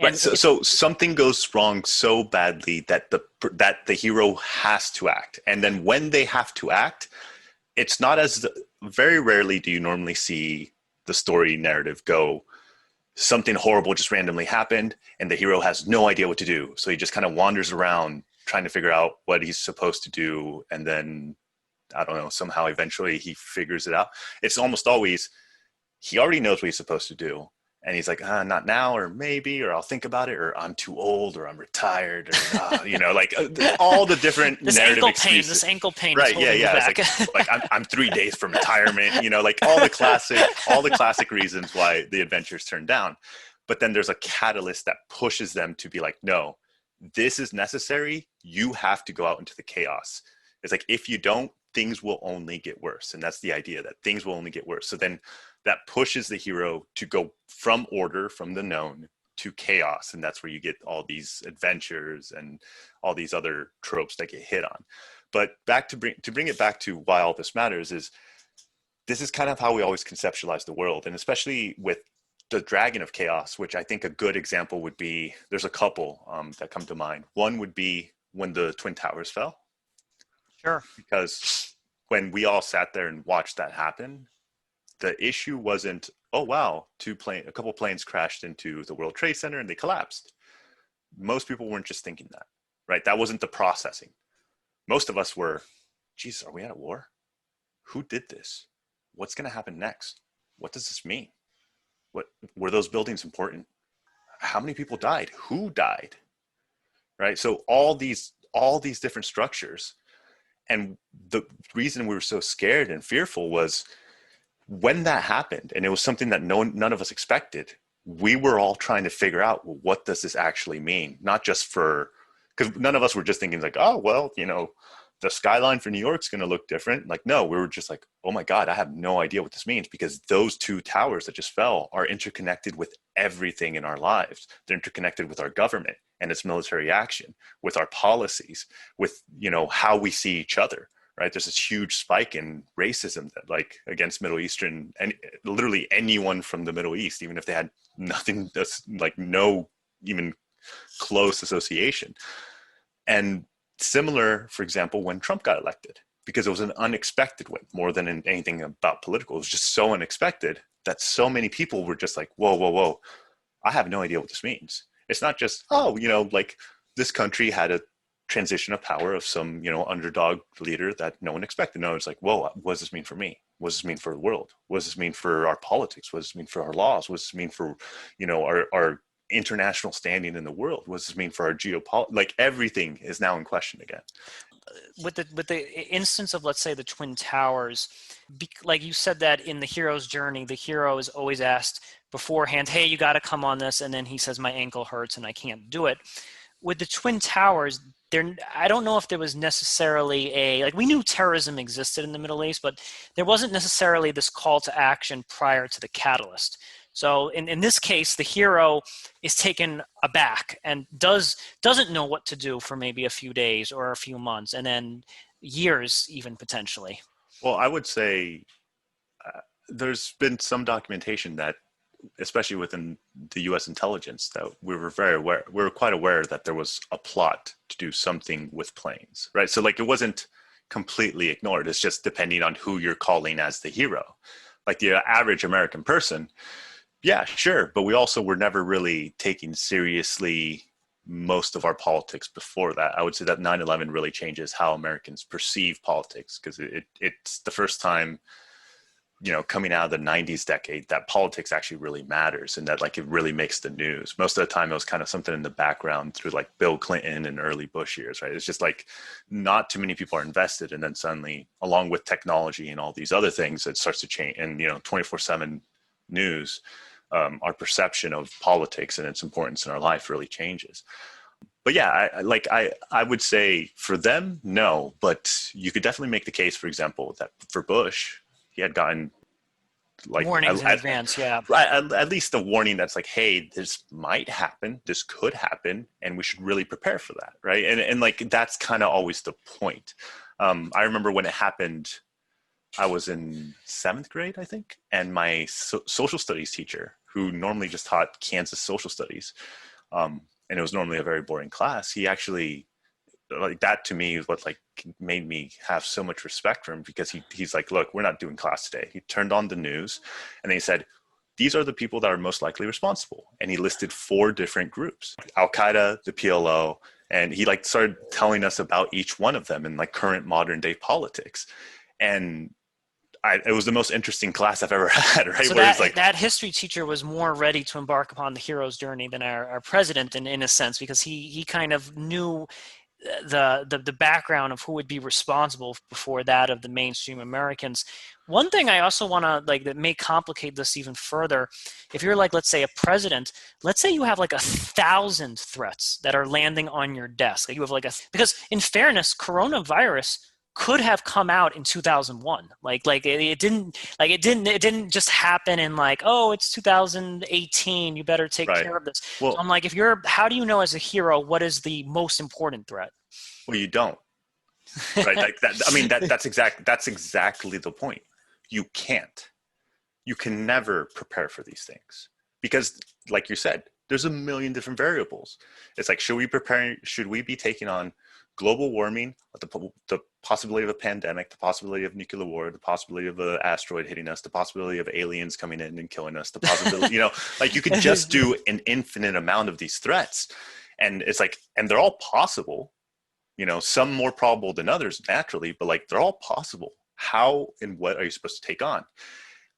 Right. and So something goes wrong so badly that the hero has to act. And then when they have to act, it's not as very rarely do you normally see the story narrative go, something horrible just randomly happened and the hero has no idea what to do. So he just kind of wanders around trying to figure out what he's supposed to do. And then, I don't know, somehow eventually he figures it out. It's almost always, he already knows what he's supposed to do. And he's like, not now, or maybe, or I'll think about it, or I'm too old, or I'm retired, or, like all the different narrative excuses. This ankle pain is Right. holding you It's back. like I'm 3 days from retirement, like all the classic reasons why the adventures turn down. But then there's a catalyst that pushes them to be like, no, this is necessary. You have to go out into the chaos. It's like, if you don't, things will only get worse. And that's the idea, that things will only get worse. So then that pushes the hero to go from order, from the known, to chaos. And that's where you get all these adventures and all these other tropes that get hit on. But to bring it back to why all this matters is, this is kind of how we always conceptualize the world. And especially with the Dragon of Chaos, which I think a good example would be, there's a couple that come to mind. One would be when the Twin Towers fell. Sure. Because when we all sat there and watched that happen, the issue wasn't, oh wow, a couple planes crashed into the World Trade Center and they collapsed. Most people weren't just thinking that, right? That wasn't the processing. Most of us were, geez, are we at a war? Who did this? What's going to happen next? What does this mean? What were those buildings important? How many people died? Who died? Right? So all these different structures. And the reason we were so scared and fearful was when that happened, and it was something that none of us expected, we were all trying to figure out, well, what does this actually mean? Not just because none of us were just thinking like, oh, well, the skyline for New York's going to look different. Like, no, we were just like, oh my God, I have no idea what this means, because those two towers that just fell are interconnected with everything in our lives. They're interconnected with our government and its military action, with our policies, with, how we see each other, right? There's this huge spike in racism that, like, against Middle Eastern, and literally anyone from the Middle East, even if they had nothing, that's like no even close association. And similar, for example, when Trump got elected, because it was an unexpected win more than anything about political. It was just so unexpected that so many people were just like, whoa, whoa, whoa, I have no idea what this means. It's not just, oh, like this country had a transition of power of some, underdog leader that no one expected. No, it's like, whoa, what does this mean for me? What does this mean for the world? What does this mean for our politics? What does this mean for our laws? What does this mean for, our international standing in the world? What does this mean for our geopolitics? Like everything is now in question again. With the instance of, let's say, the Twin Towers, like you said that in the hero's journey, the hero is always asked beforehand, hey, you got to come on this. And then he says, my ankle hurts and I can't do it. With the Twin Towers, I don't know if there was necessarily we knew terrorism existed in the Middle East, but there wasn't necessarily this call to action prior to the catalyst. So in this case, the hero is taken aback and doesn't know what to do for maybe a few days or a few months, and then years even potentially. Well, I would say there's been some documentation that, especially within the U.S. intelligence, that we were very aware. We were quite aware that there was a plot to do something with planes, right? So it wasn't completely ignored. It's just depending on who you're calling as the hero. Like the average American person, yeah, sure. But we also were never really taking seriously most of our politics before that. I would say that 9/11 really changes how Americans perceive politics, because it's the first time, coming out of the 90s decade, that politics actually really matters and that it really makes the news. Most of the time it was kind of something in the background through Bill Clinton and early Bush years, right? It's just not too many people are invested. And then suddenly, along with technology and all these other things, it starts to change. And, 24/7 news, our perception of politics and its importance in our life really changes. But yeah, I would say for them, no, but you could definitely make the case, for example, that for Bush, he had gotten warnings in advance, yeah. At least a warning that's hey, this might happen, this could happen, and we should really prepare for that, right? And that's kind of always the point. I remember when it happened, I was in 7th grade, I think, and my social studies teacher, who normally just taught Kansas social studies, and it was normally a very boring class, he actually, that to me is what made me have so much respect for him, because he's like, look, we're not doing class today. He turned on the news and then he said, these are the people that are most likely responsible. And he listed 4 different groups: Al-Qaeda, the PLO, and he started telling us about each one of them in current modern day politics. And it was the most interesting class I've ever had, right? So that history teacher was more ready to embark upon the hero's journey than our president in a sense, because he kind of knew the background of who would be responsible before that of the mainstream Americans. One thing I also want to that may complicate this even further, if you're let's say a president, let's say you have 1,000 threats that are landing on your desk. You have because in fairness, coronavirus could have come out in 2001. It didn't just happen in oh, it's 2018, you better take care of this. Well, so I'm how do you know as a hero what is the most important threat? Well, you don't. Right? That's exactly the point. You can't. You can never prepare for these things, because like you said, there's a million different variables. It's should we be taking on global warming, the possibility of a pandemic, the possibility of nuclear war, the possibility of an asteroid hitting us, the possibility of aliens coming in and killing us, the possibility, you could just do an infinite amount of these threats. And it's and they're all possible, some more probable than others naturally, but they're all possible. How and what are you supposed to take on?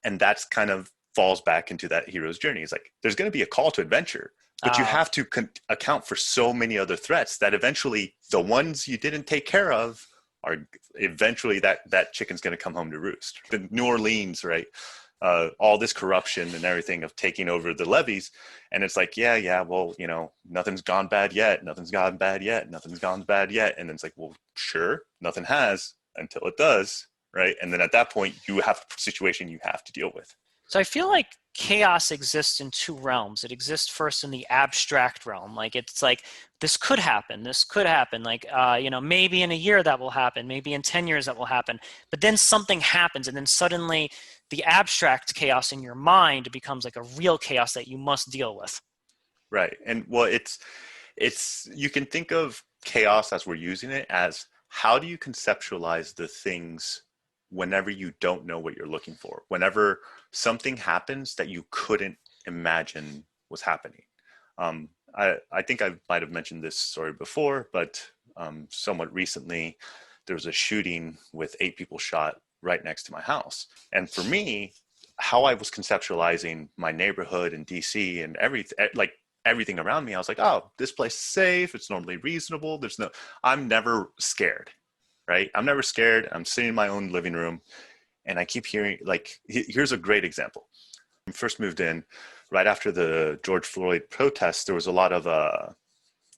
And that's kind of falls back into that hero's journey. It's there's going to be a call to adventure, but you have to account for so many other threats that eventually the ones you didn't take care of are eventually that chicken's going to come home to roost. The New Orleans, right? All this corruption and everything of taking over the levees. And it's yeah, well, nothing's gone bad yet. Nothing's gone bad yet. Nothing's gone bad yet. And then it's well, sure, nothing has until it does, right? And then at that point, you have a situation you have to deal with. So I feel chaos exists in 2 realms. It exists first in the abstract realm. It's this could happen. This could happen. Maybe in a year that will happen. Maybe in 10 years that will happen. But then something happens, and then suddenly the abstract chaos in your mind becomes a real chaos that you must deal with. Right. And well, You can think of chaos as we're using it as how do you conceptualize the things whenever you don't know what you're looking for, whenever something happens that you couldn't imagine was happening. I think I might have mentioned this story before, but somewhat recently, there was a shooting with 8 people shot right next to my house. And for me, how I was conceptualizing my neighborhood in DC and everything around me, I was like, oh, this place is safe. It's normally reasonable. I'm never scared, right? I'm never scared. I'm sitting in my own living room and I keep hearing, like, here's a great example. When I first moved in, right after the George Floyd protests, there was a lot of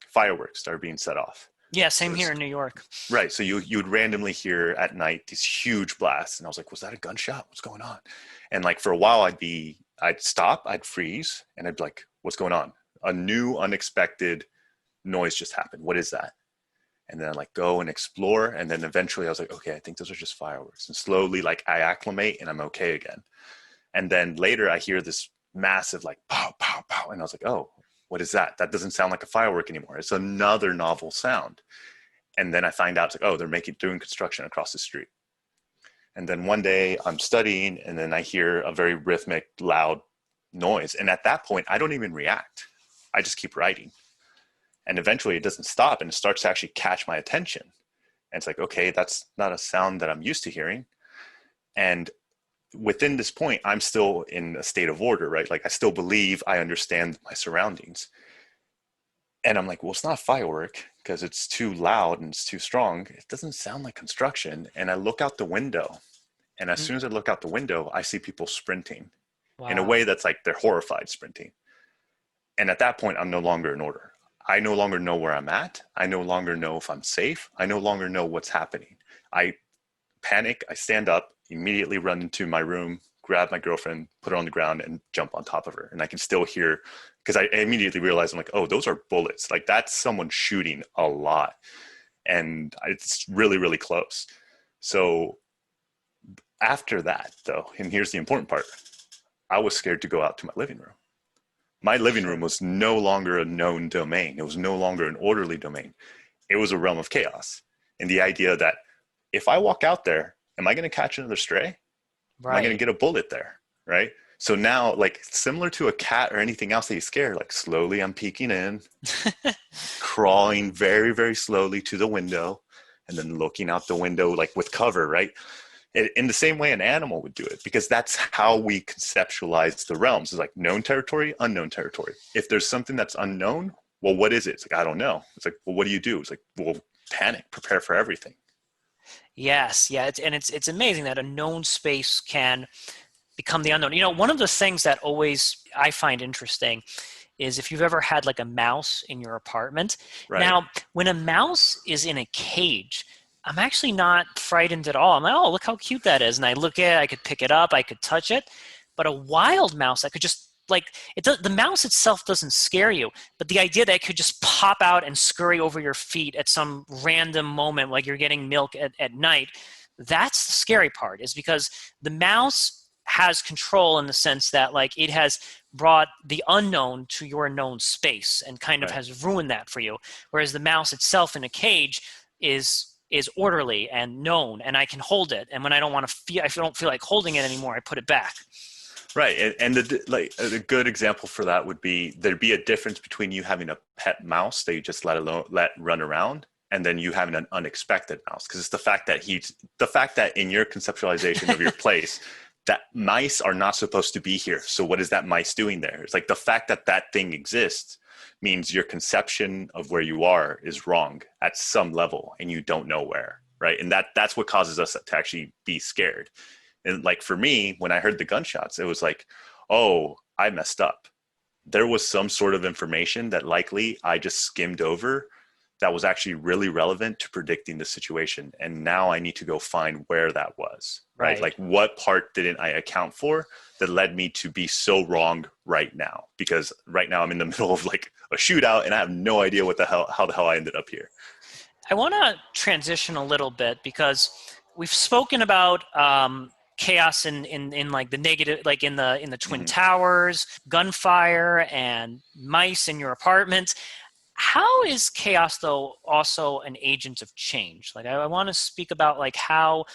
fireworks that are being set off. Yeah, So same here in New York. right. So you would randomly hear at night these huge blasts. And I was like, was that a gunshot? What's going on? And like for a while I'd stop, I'd freeze, and I'd be like, what's going on? A new unexpected noise just happened. What is that? And then I like go and explore. And then eventually I was like, okay, I think those are just fireworks. And slowly like I acclimate and I'm okay again. And then later I hear this massive like pow, pow, pow. And I was like, oh, what is that? That doesn't sound like a firework anymore. It's another novel sound. And then I find out it's like, oh, they're doing construction across the street. And then one day I'm studying and then I hear a very rhythmic, loud noise. And at that point, I don't even react. I just keep writing. And eventually it doesn't stop and it starts to actually catch my attention. And it's like, okay, that's not a sound that I'm used to hearing. And within this point, I'm still in a state of order, right? Like I still believe I understand my surroundings. And I'm like, well, it's not a firework because it's too loud and it's too strong. It doesn't sound like construction. And I look out the window. And as soon as I look out the window, I see people sprinting in a Wow. way that's like they're horrified sprinting. And at that point, I'm no longer in order. I no longer know where I'm at. I no longer know if I'm safe. I no longer know what's happening. I panic. I stand up, immediately run into my room, grab my girlfriend, put her on the ground and jump on top of her. And I can still hear, because I immediately realized I'm like, oh, those are bullets. Like that's someone shooting a lot. And it's really, really close. So after that though, and here's the important part, I was scared to go out to my living room. My living room Sure. was no longer a known domain. It was no longer an orderly domain. It was a realm of chaos. And the idea that if I walk out there, am I going to catch another stray? Am I going to Right. get a bullet there? Right. So now, like similar to a cat or anything else that you scare, like slowly I'm peeking in, crawling very, very slowly to the window, and then looking out the window, like with cover, right? In the same way an animal would do it, because that's how we conceptualize the realms. It's like known territory, unknown territory. If there's something that's unknown, well, what is it? It's like, I don't know. It's like, well, what do you do? It's like, well, panic, prepare for everything. Yes, yeah, it's amazing that a known space can become the unknown. You know, one of the things that always I find interesting is if you've ever had like a mouse in your apartment. Right. Now, when a mouse is in a cage, I'm actually not frightened at all. I'm like, oh, look how cute that is. And I look at it, I could pick it up, I could touch it. But a wild mouse, I could just like it does, the mouse itself doesn't scare you, but the idea that it could just pop out and scurry over your feet at some random moment, like you're getting milk at night, that's the scary part, is because the mouse has control in the sense that like it has brought the unknown to your known space and kind of Right. has ruined that for you, whereas the mouse itself in a cage is orderly and known, and I can hold it, and when I don't want to feel, if I don't feel like holding it anymore, I put it back. Right. And like a good example for that would be there'd be a difference between you having a pet mouse that you just let run around and then you having an unexpected mouse. Because it's the fact that in your conceptualization of your place, that mice are not supposed to be here. So what is that mice doing there? It's like the fact that that thing exists means your conception of where you are is wrong at some level and you don't know where. Right. And that's what causes us to actually be scared. And like for me, when I heard the gunshots, it was like, oh, I messed up. There was some sort of information that likely I just skimmed over that was actually really relevant to predicting the situation. And now I need to go find where that was, right? Right. Like what part didn't I account for that led me to be so wrong right now? Because right now I'm in the middle of like a shootout and I have no idea how the hell I ended up here. I want to transition a little bit because we've spoken about chaos in like the negative, like in the Twin Mm-hmm. Towers, gunfire, and mice in your apartment. How is chaos, though, also an agent of change? Like, I want to speak about like how,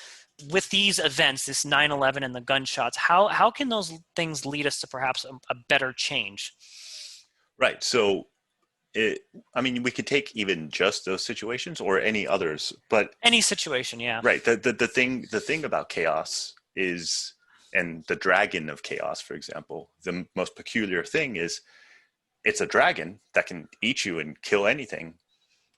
with these events, this 9/11 and the gunshots, how can those things lead us to perhaps a better change? Right. So I mean, we could take even just those situations or any others, but Any situation, yeah. right. The thing about chaos is, and the dragon of chaos, for example, the most peculiar thing is it's a dragon that can eat you and kill anything.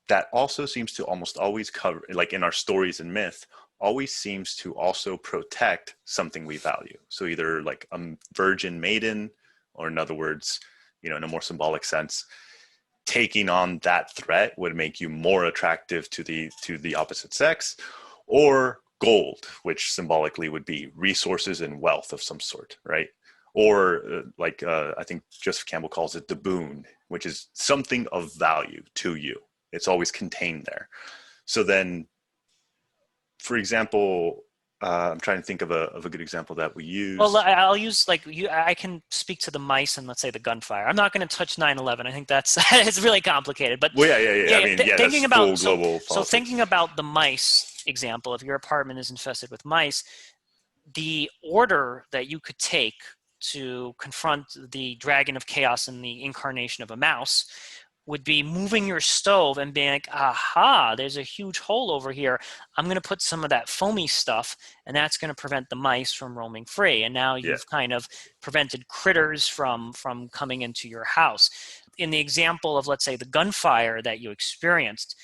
That also seems to almost always cover, like in our stories and myth, always seems to also protect something we value. So either like a virgin maiden, or in other words, in a more symbolic sense, taking on that threat would make you more attractive to the opposite sex, or gold, which symbolically would be resources and wealth of some sort, right? Or I think Joseph Campbell calls it the boon, which is something of value to you. It's always contained there. So then, for example, I'm trying to think of a good example that we Well, use. I'll use like you. I can speak to the mice and let's say the gunfire. I'm not going to touch 9/11. I think that's it's really complicated. But Well, yeah. yeah, I yeah, mean, yeah, that's thinking full about global so politics. thinking about the mice example, if your apartment is infested with mice, the order that you could take to confront the dragon of chaos in the incarnation of a mouse would be moving your stove and being like, aha, there's a huge hole over here. I'm going to put some of that foamy stuff, and that's going to prevent the mice from roaming free. And now Yeah, you've kind of prevented critters from coming into your house. In the example of, let's say, the gunfire that you experienced,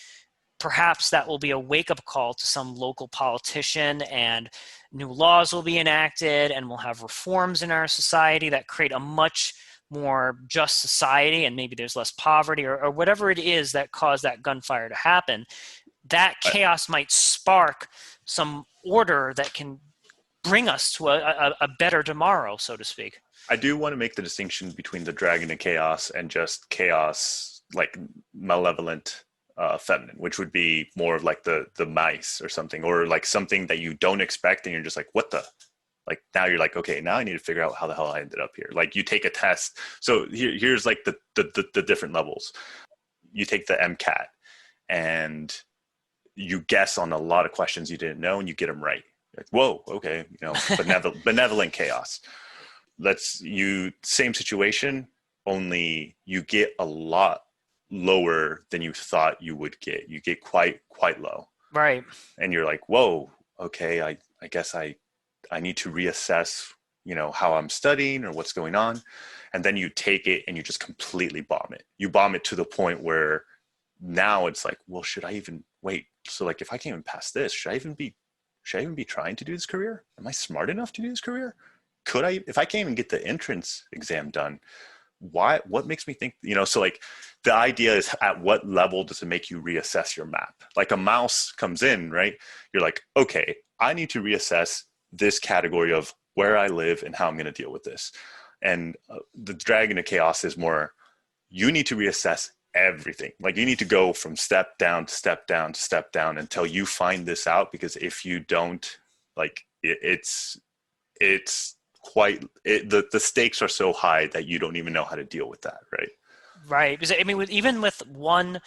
perhaps that will be a wake-up call to some local politician, and new laws will be enacted, and we'll have reforms in our society that create a much more just society, and maybe there's less poverty, or whatever it is that caused that gunfire to happen. That I, chaos might spark some order that can bring us to a better tomorrow, so to speak. I do want to make the distinction between the dragon of chaos and just chaos, like malevolent feminine, which would be more of like the mice or something, or like something that you don't expect, and you're just like, what the? Like now you're like, okay, now I need to figure out how the hell I ended up here. Like you take a test. So here's like the different levels. You take the MCAT and you guess on a lot of questions you didn't know, and you get them right. Like, whoa, okay, benevolent chaos. Same situation, only you get a lot lower than you thought you would get. You get quite low, Right. and you're like, whoa, okay, I guess I need to reassess, how I'm studying or what's going on. And then you take it and you just completely bomb it. You bomb it to the point where now it's like, well, should I even wait? So like, if I can't even pass this, should I even be trying to do this career? Am I smart enough to do this career? Could I, if I can't even get the entrance exam done, what makes me think, so like the idea is, at what level does it make you reassess your map? Like a mouse comes in, right? You're like, okay, I need to reassess this category of where I live and how I'm going to deal with this. And the dragon of chaos is more, you need to reassess everything. Like you need to go from step down to step down to step down until you find this out. Because if you don't, like it's the stakes are so high that you don't even know how to deal with that, right? Right, because I mean, even with one,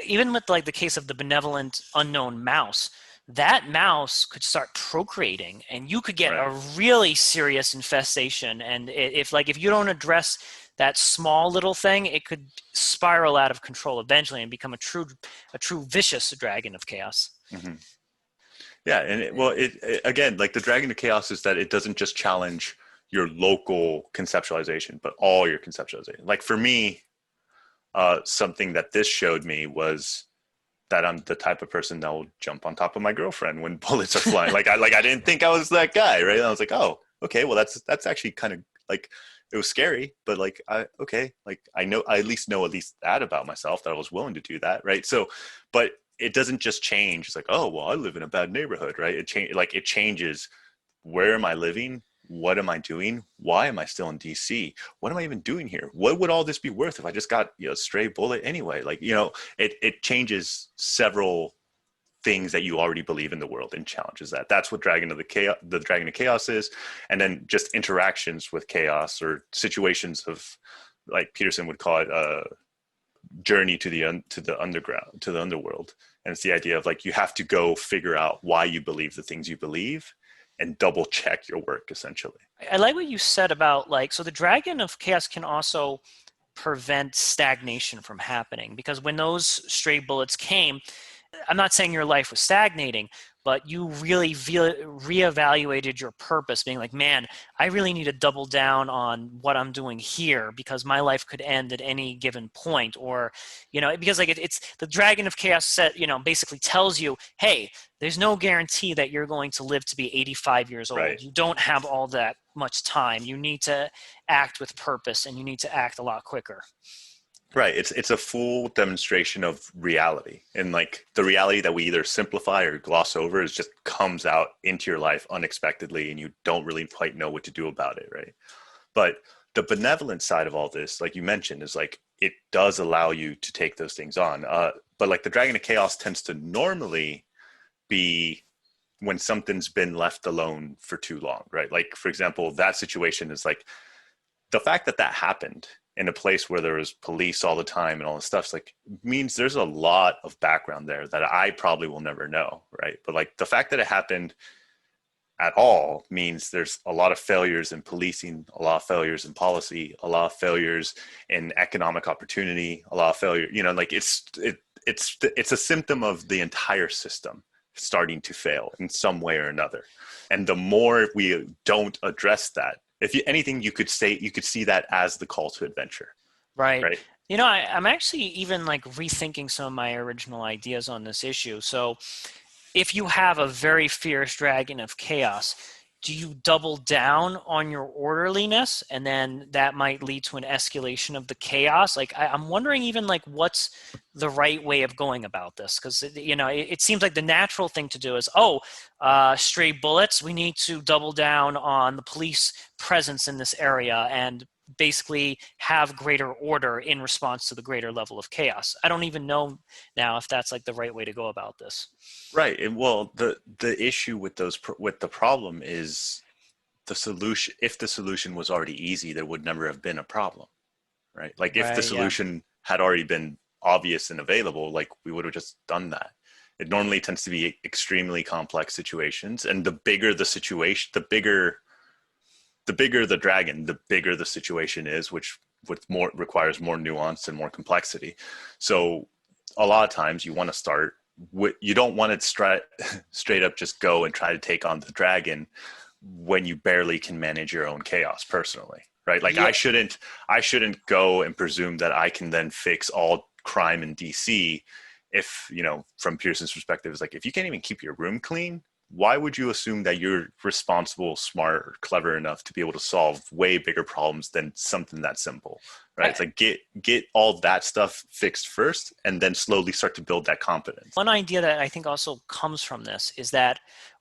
even with like the case of the benevolent unknown mouse, that mouse could start procreating, and you could get Right. a really serious infestation. And if you don't address that small little thing, it could spiral out of control eventually and become a true vicious dragon of chaos. Mm-hmm. Yeah, and again, like the dragon of chaos is that it doesn't just challenge your local conceptualization, but all your conceptualization. Like for me, something that this showed me was that I'm the type of person that will jump on top of my girlfriend when bullets are flying. I didn't think I was that guy, right? And I was like, oh, okay, well that's actually kind of like, it was scary, but like like I at least know that about myself, that I was willing to do that, right? So, but it doesn't just change. It's like, oh well, I live in a bad neighborhood, right? It changes. Where am I living? What am I doing? Why am I still in DC? What am I even doing here? What would all this be worth if I just got a stray bullet anyway? Like, it changes several things that you already believe in the world and challenges that. That's what the dragon of chaos is. And then just interactions with chaos, or situations of, like Peterson would call it, journey to the underground, to the underworld. And it's the idea of like, you have to go figure out why you believe the things you believe and double check your work, essentially. I like what you said about like, so the Dragon of Chaos can also prevent stagnation from happening, because when those stray bullets came, I'm not saying your life was stagnating, but you really reevaluated your purpose, being like, man, I really need to double down on what I'm doing here because my life could end at any given point. Or, because like it's the Dragon of Chaos set, basically tells you, hey, there's no guarantee that you're going to live to be 85 years Right. old. You don't have all that much time. You need to act with purpose, and you need to act a lot quicker. Right. It's a full demonstration of reality. And like the reality that we either simplify or gloss over is just comes out into your life unexpectedly and you don't really quite know what to do about it, right? But the benevolent side of all this, like you mentioned, is like it does allow you to take those things on. But like the Dragon of Chaos tends to normally be when something's been left alone for too long, right? Like, for example, that situation is like the fact that that happened in a place where there was police all the time and all this stuff like means there's a lot of background there that I probably will never know, right? But like the fact that it happened at all means there's a lot of failures in policing, a lot of failures in policy, a lot of failures in economic opportunity, a lot of failure, like it's a symptom of the entire system starting to fail in some way or another. And the more we don't address that, if anything, you could see that as the call to adventure, Right. right? I'm actually even like rethinking some of my original ideas on this issue. So if you have a very fierce Dragon of Chaos, do you double down on your orderliness, and then that might lead to an escalation of the chaos? Like I'm wondering even like what's the right way of going about this, because it seems like the natural thing to do is, stray bullets, we need to double down on the police presence in this area and basically have greater order in response to the greater level of chaos. I don't even know now if that's like the right way to go about this. Right. And well, the issue with the problem is the solution. If the solution was already easy, there would never have been a problem, right? Like if the Right, yeah. solution had already been obvious and available, like we would have just done that. It normally tends to be extremely complex situations, and the bigger the situation, the bigger the dragon, the bigger the situation is, which with more requires more nuance and more complexity. So a lot of times you want to start with, you don't want to straight up just go and try to take on the dragon when you barely can manage your own chaos personally, right? Like Yeah. I shouldn't go and presume that I can then fix all crime in DC. If, from Pearson's perspective, is like, if you can't even keep your room clean, why would you assume that you're responsible, smart, or clever enough to be able to solve way bigger problems than something that simple, right? It's like get all that stuff fixed first, and then slowly start to build that confidence. One idea that I think also comes from this is that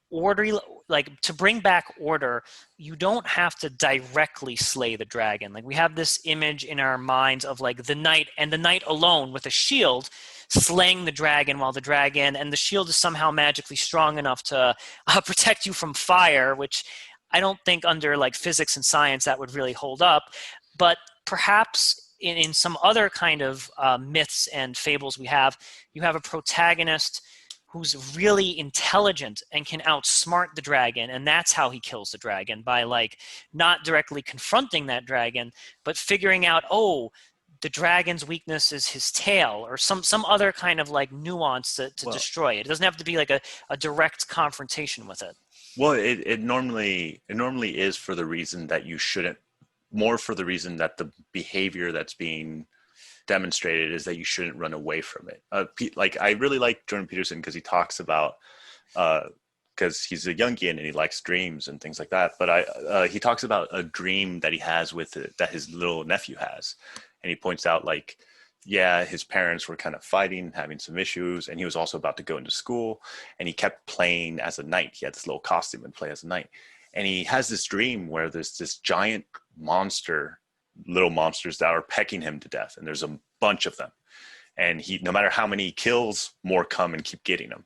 order, like to bring back order, you don't have to directly slay the dragon. Like we have this image in our minds of like the knight, and the knight alone with a shield slaying the dragon, while the dragon and the shield is somehow magically strong enough to protect you from fire, which I don't think under like physics and science that would really hold up. But perhaps in some other kind of myths and fables you have a protagonist who's really intelligent and can outsmart the dragon, and that's how he kills the dragon, by like not directly confronting that dragon, but figuring out, the dragon's weakness is his tail, or some other kind of like nuance to Well, destroy it. It doesn't have to be like a direct confrontation with it. well, it normally is for the reason that you shouldn't, more for the reason that the behavior that's being demonstrated is that you shouldn't run away from it. Like I really like Jordan Peterson because he talks about, because he's a Jungian and he likes dreams and things like that. But he talks about a dream that he has with it, that his little nephew has, and he points out like, yeah, his parents were kind of fighting, having some issues, and he was also about to go into school, and he kept playing as a knight. He had this little costume and play as a knight, and he has this dream where there's this giant monster, little monsters that are pecking him to death, and there's a bunch of them, and he, no matter how many he kills, more come and keep getting him,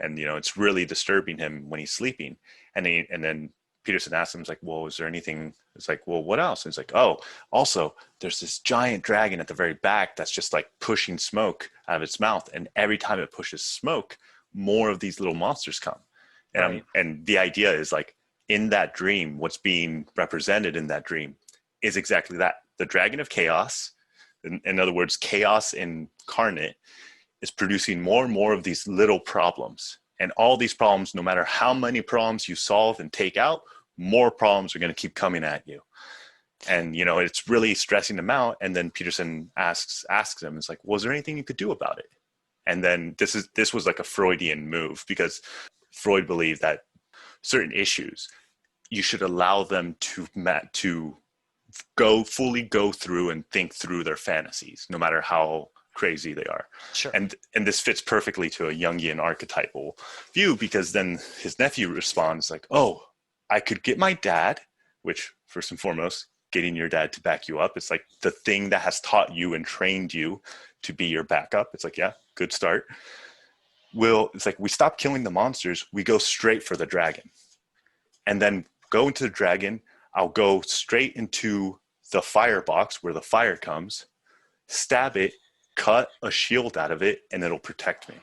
and it's really disturbing him when he's sleeping, and then Peterson asked him, it's like, well, is there anything? It's like, well, what else? And it's like, oh, also there's this giant dragon at the very back that's just like pushing smoke out of its mouth. And every time it pushes smoke, more of these little monsters come. Right. And the idea is like in that dream, what's being represented in that dream is exactly that. The dragon of chaos, in other words, chaos incarnate, is producing more and more of these little problems. And all these problems, no matter how many problems you solve and take out, more problems are going to keep coming at you. And, you know, it's really stressing them out. And then Peterson asks him, it's like, was there anything you could do about it? And then this was like a Freudian move, because Freud believed that certain issues, you should allow them to fully go through and think through their fantasies, no matter how crazy they are. Sure. And this fits perfectly to a Jungian archetypal view, because then his nephew responds like, oh, I could get my dad, which first and foremost, getting your dad to back you up, it's like the thing that has taught you and trained you to be your backup. It's like, yeah, good start. It's like, we stop killing the monsters, we go straight for the dragon. And then go into the dragon, I'll go straight into the firebox where the fire comes, stab it, cut a shield out of it, and it'll protect me.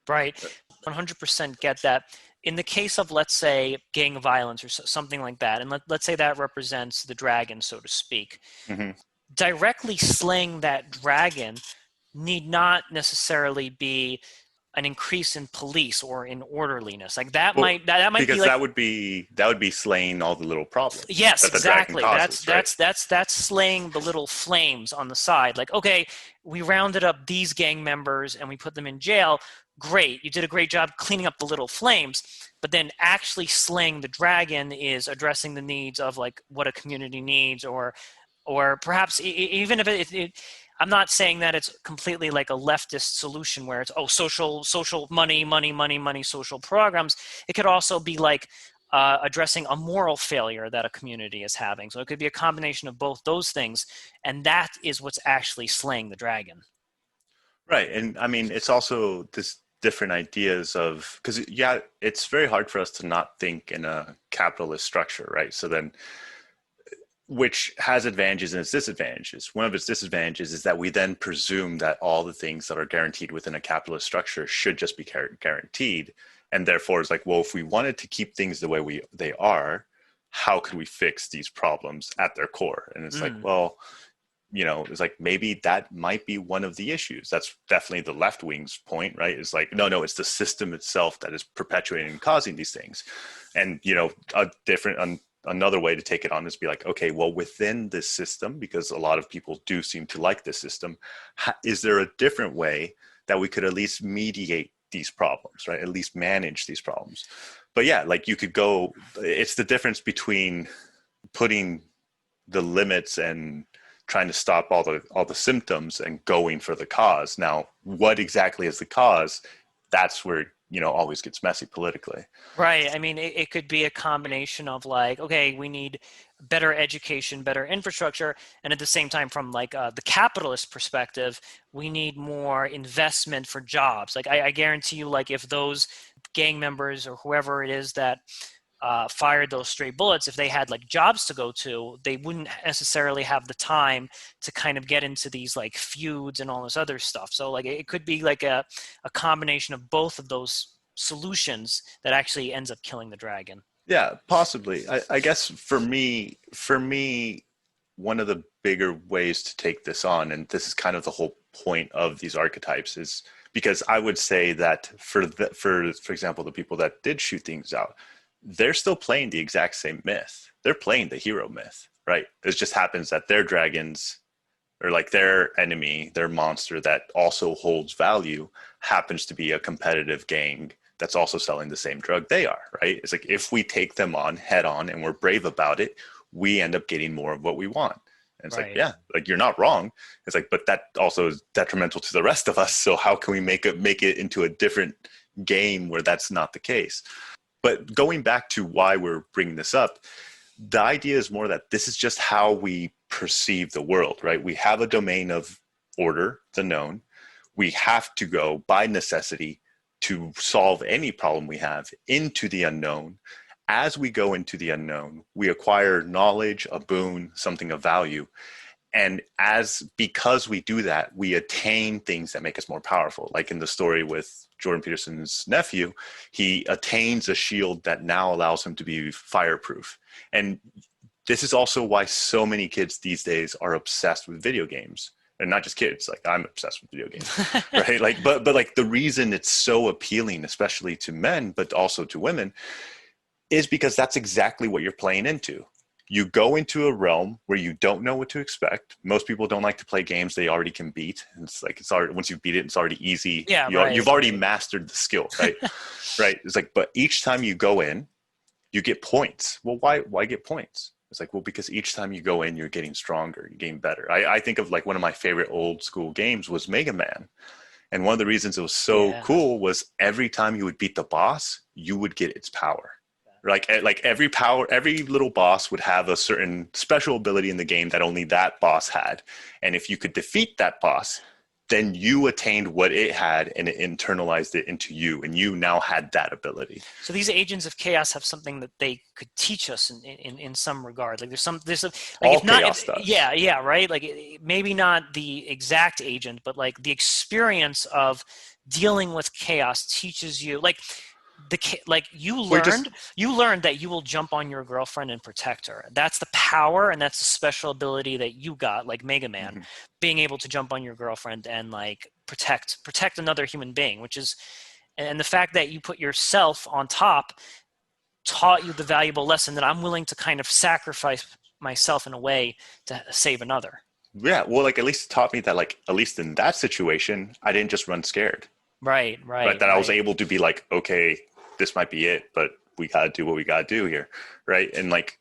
Right. 100% get that. In the case of, let's say, gang violence or something like that, and let's say that represents the dragon, so to speak, directly slaying that dragon need not necessarily be an increase in police or in orderliness. Like that might because be like, that would be slaying all the little problems. yes, that the exactly. dragon causes, That's slaying the little flames on the side. Like, okay, we rounded up these gang members and we put them in jail. Great, you did a great job cleaning up the little flames. But then actually slaying the dragon is addressing the needs of like what a community needs, or perhaps even if I'm not saying that it's completely like a leftist solution where it's, oh, social money, social programs. It could also be like addressing a moral failure that a community is having. So it could be a combination of both those things, and that is what's actually slaying the dragon. Right. And I mean, it's also this different ideas of, because yeah, it's very hard for us to not think in a capitalist structure, right? So then, which has advantages and its disadvantages. One of its disadvantages is that we then presume that all the things that are guaranteed within a capitalist structure should just be guaranteed. And therefore it's like, well, if we wanted to keep things the way they are, how could we fix these problems at their core? And it's like, well, you know, it's like, maybe that might be one of the issues. That's definitely the left wing's point, right? It's like, no, it's the system itself that is perpetuating and causing these things. And, you know, another way to take it on is be like, okay, well, within this system, because a lot of people do seem to like this system, is there a different way that we could at least mediate these problems, right? At least manage these problems. But yeah, like you could go, it's the difference between putting the limits and trying to stop all the symptoms and going for the cause. Now, what exactly is the cause? That's where, you know, always gets messy politically. Right. I mean, it could be a combination of like, okay, we need better education, better infrastructure. And at the same time, from like the capitalist perspective, we need more investment for jobs. Like I guarantee you, like if those gang members or whoever it is that fired those stray bullets, if they had like jobs to go to, they wouldn't necessarily have the time to kind of get into these like feuds and all this other stuff. So like it could be like a combination of both of those solutions that actually ends up killing the dragon. Yeah, possibly. I guess for me, one of the bigger ways to take this on, and this is kind of the whole point of these archetypes, is because I would say that for example, the people that did shoot things out, they're still playing the exact same myth. They're playing the hero myth, right? It just happens that their dragons, or like their enemy, their monster that also holds value, happens to be a competitive gang that's also selling the same drug they are, right? It's like, if we take them on head on and we're brave about it, we end up getting more of what we want. And it's like, yeah, like you're not wrong. It's like, but that also is detrimental to the rest of us. So how can we make it into a different game where that's not the case? But going back to why we're bringing this up, the idea is more that this is just how we perceive the world, right? We have a domain of order, the known. We have to go by necessity to solve any problem we have into the unknown, as we go into the unknown, we acquire knowledge, a boon, something of value. And because we do that, we attain things that make us more powerful. Like in the story with Jordan Peterson's nephew, he attains a shield that now allows him to be fireproof. And this is also why so many kids these days are obsessed with video games. And not just kids, like I'm obsessed with video games, right? Like, but like the reason it's so appealing, especially to men, but also to women, is because that's exactly what you're playing into. You go into a realm where you don't know what to expect. Most people don't like to play games they already can beat. And it's like, it's already, once you beat it, it's already easy. Yeah, You've already mastered the skill, right? Right. It's like, but each time you go in, you get points. Well, why get points? It's like, well, because each time you go in, you're getting stronger, you're getting better. I think of like one of my favorite old school games was Mega Man. And one of the reasons it was so cool was every time you would beat the boss, you would get its power. Like every little boss would have a certain special ability in the game that only that boss had. And if you could defeat that boss, then you attained what it had and it internalized it into you, and you now had that ability. So these agents of chaos have something that they could teach us in some regard. Like there's a like all if not, chaos does. Yeah, right. Like maybe not the exact agent, but like the experience of dealing with chaos teaches you you learned that you will jump on your girlfriend and protect her. That's the power, and that's the special ability that you got, like Mega Man, being able to jump on your girlfriend and like protect another human being, which is, and the fact that you put yourself on top taught you the valuable lesson that I'm willing to kind of sacrifice myself in a way to save another. Yeah, well, like at least it taught me that, like, at least in that situation, I didn't just run scared. Right. That I was able to be like, okay, this might be it, but we got to do what we got to do here. Right. And like,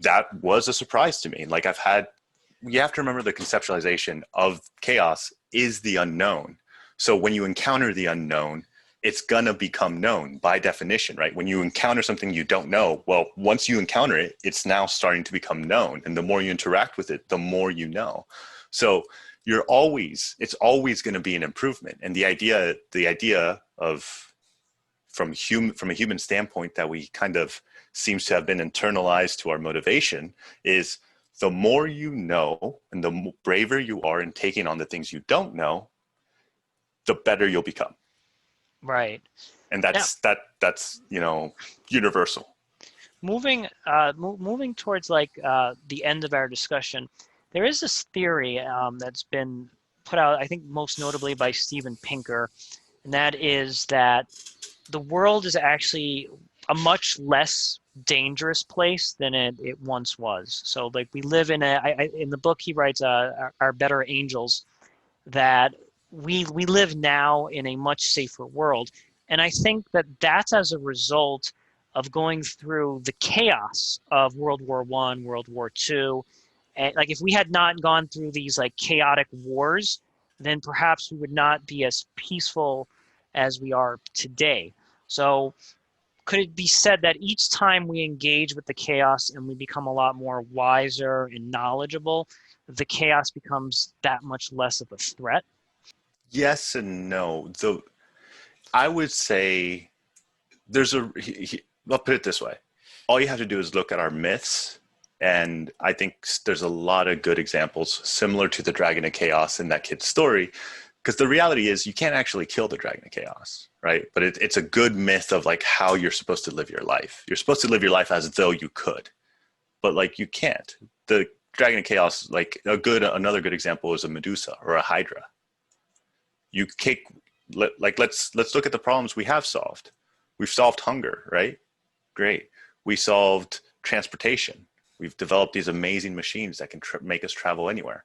that was a surprise to me. Like you have to remember the conceptualization of chaos is the unknown. So when you encounter the unknown, it's going to become known by definition, right? When you encounter something you don't know, well, once you encounter it, it's now starting to become known. And the more you interact with it, the more you know. So it's always going to be an improvement. And the idea of, from a human standpoint, that we kind of seems to have been internalized to our motivation is the more you know and the braver you are in taking on the things you don't know, the better you'll become. Right. And that's universal. Moving towards the end of our discussion, there is this theory that's been put out, I think most notably by Steven Pinker, and that is that the world is actually a much less dangerous place than it once was. So like we live in in the book he writes, Our Better Angels, that we live now in a much safer world. And I think that that's as a result of going through the chaos of World War I, World War II. And like if we had not gone through these like chaotic wars, then perhaps we would not be as peaceful as we are today. So could it be said that each time we engage with the chaos and we become a lot more wiser and knowledgeable, the chaos becomes that much less of a threat? Yes and no. I would say I'll put it this way. All you have to do is look at our myths. And I think there's a lot of good examples similar to the Dragon of Chaos in that kid's story. Because the reality is you can't actually kill the Dragon of Chaos, right? But it's a good myth of like how you're supposed to live your life. You're supposed to live your life as though you could, but like you can't. The Dragon of Chaos, like another good example is a Medusa or a Hydra. Let's look at the problems we have solved. We've solved hunger, right? Great. We solved transportation. We've developed these amazing machines that can make us travel anywhere.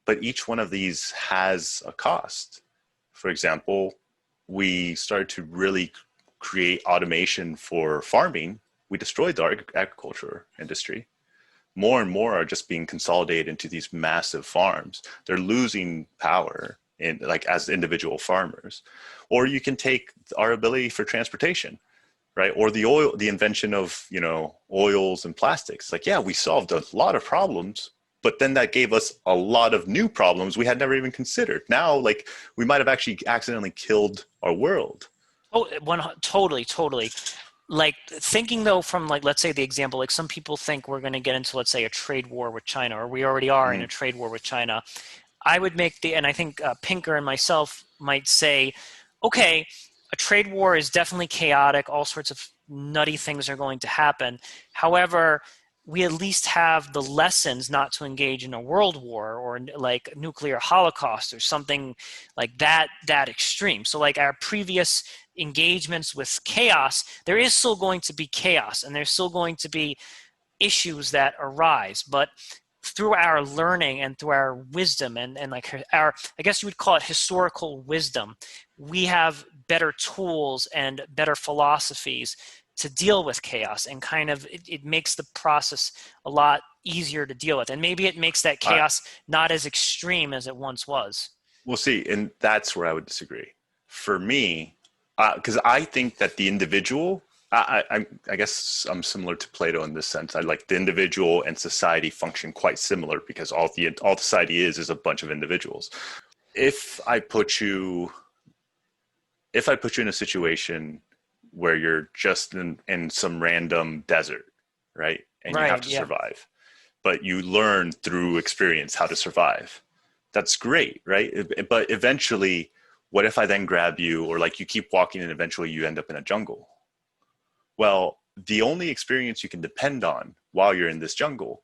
But each one of these has a cost. For example, we started to really create automation for farming. We destroyed the agriculture industry. More and more are just being consolidated into these massive farms. They're losing power as individual farmers. Or you can take our ability for transportation, right? Or the invention of, oils and plastics. Like, yeah, we solved a lot of problems, but then that gave us a lot of new problems we had never even considered. Now, like, we might have actually accidentally killed our world. Oh, totally. like thinking though from like, let's say the example, like some people think we're going to get into, let's say, a trade war with China, or we already are in a Mhm. trade war with China. I would make and I think Pinker and myself might say, okay, a trade war is definitely chaotic. All sorts of nutty things are going to happen. However, we at least have the lessons not to engage in a world war or like nuclear holocaust or something like that extreme. So like our previous engagements with chaos, there is still going to be chaos and there's still going to be issues that arise, but through our learning and through our wisdom and like our, I guess you would call it historical wisdom, we have better tools and better philosophies to deal with chaos, and kind of it makes the process a lot easier to deal with, and maybe it makes that All right. chaos not as extreme as it once was. We'll see. And that's where I would disagree. For me, because I think that the individual, I guess I'm similar to Plato in this sense. I like the individual and society function quite similar because all society is a bunch of individuals. If I put you if I put you in a situation where you're just in some random desert, right, and you have Right, to yeah. survive, but you learn through experience how to survive. That's great, right? But eventually, what if I then grab you, or like you keep walking and eventually you end up in a jungle? Well, the only experience you can depend on while you're in this jungle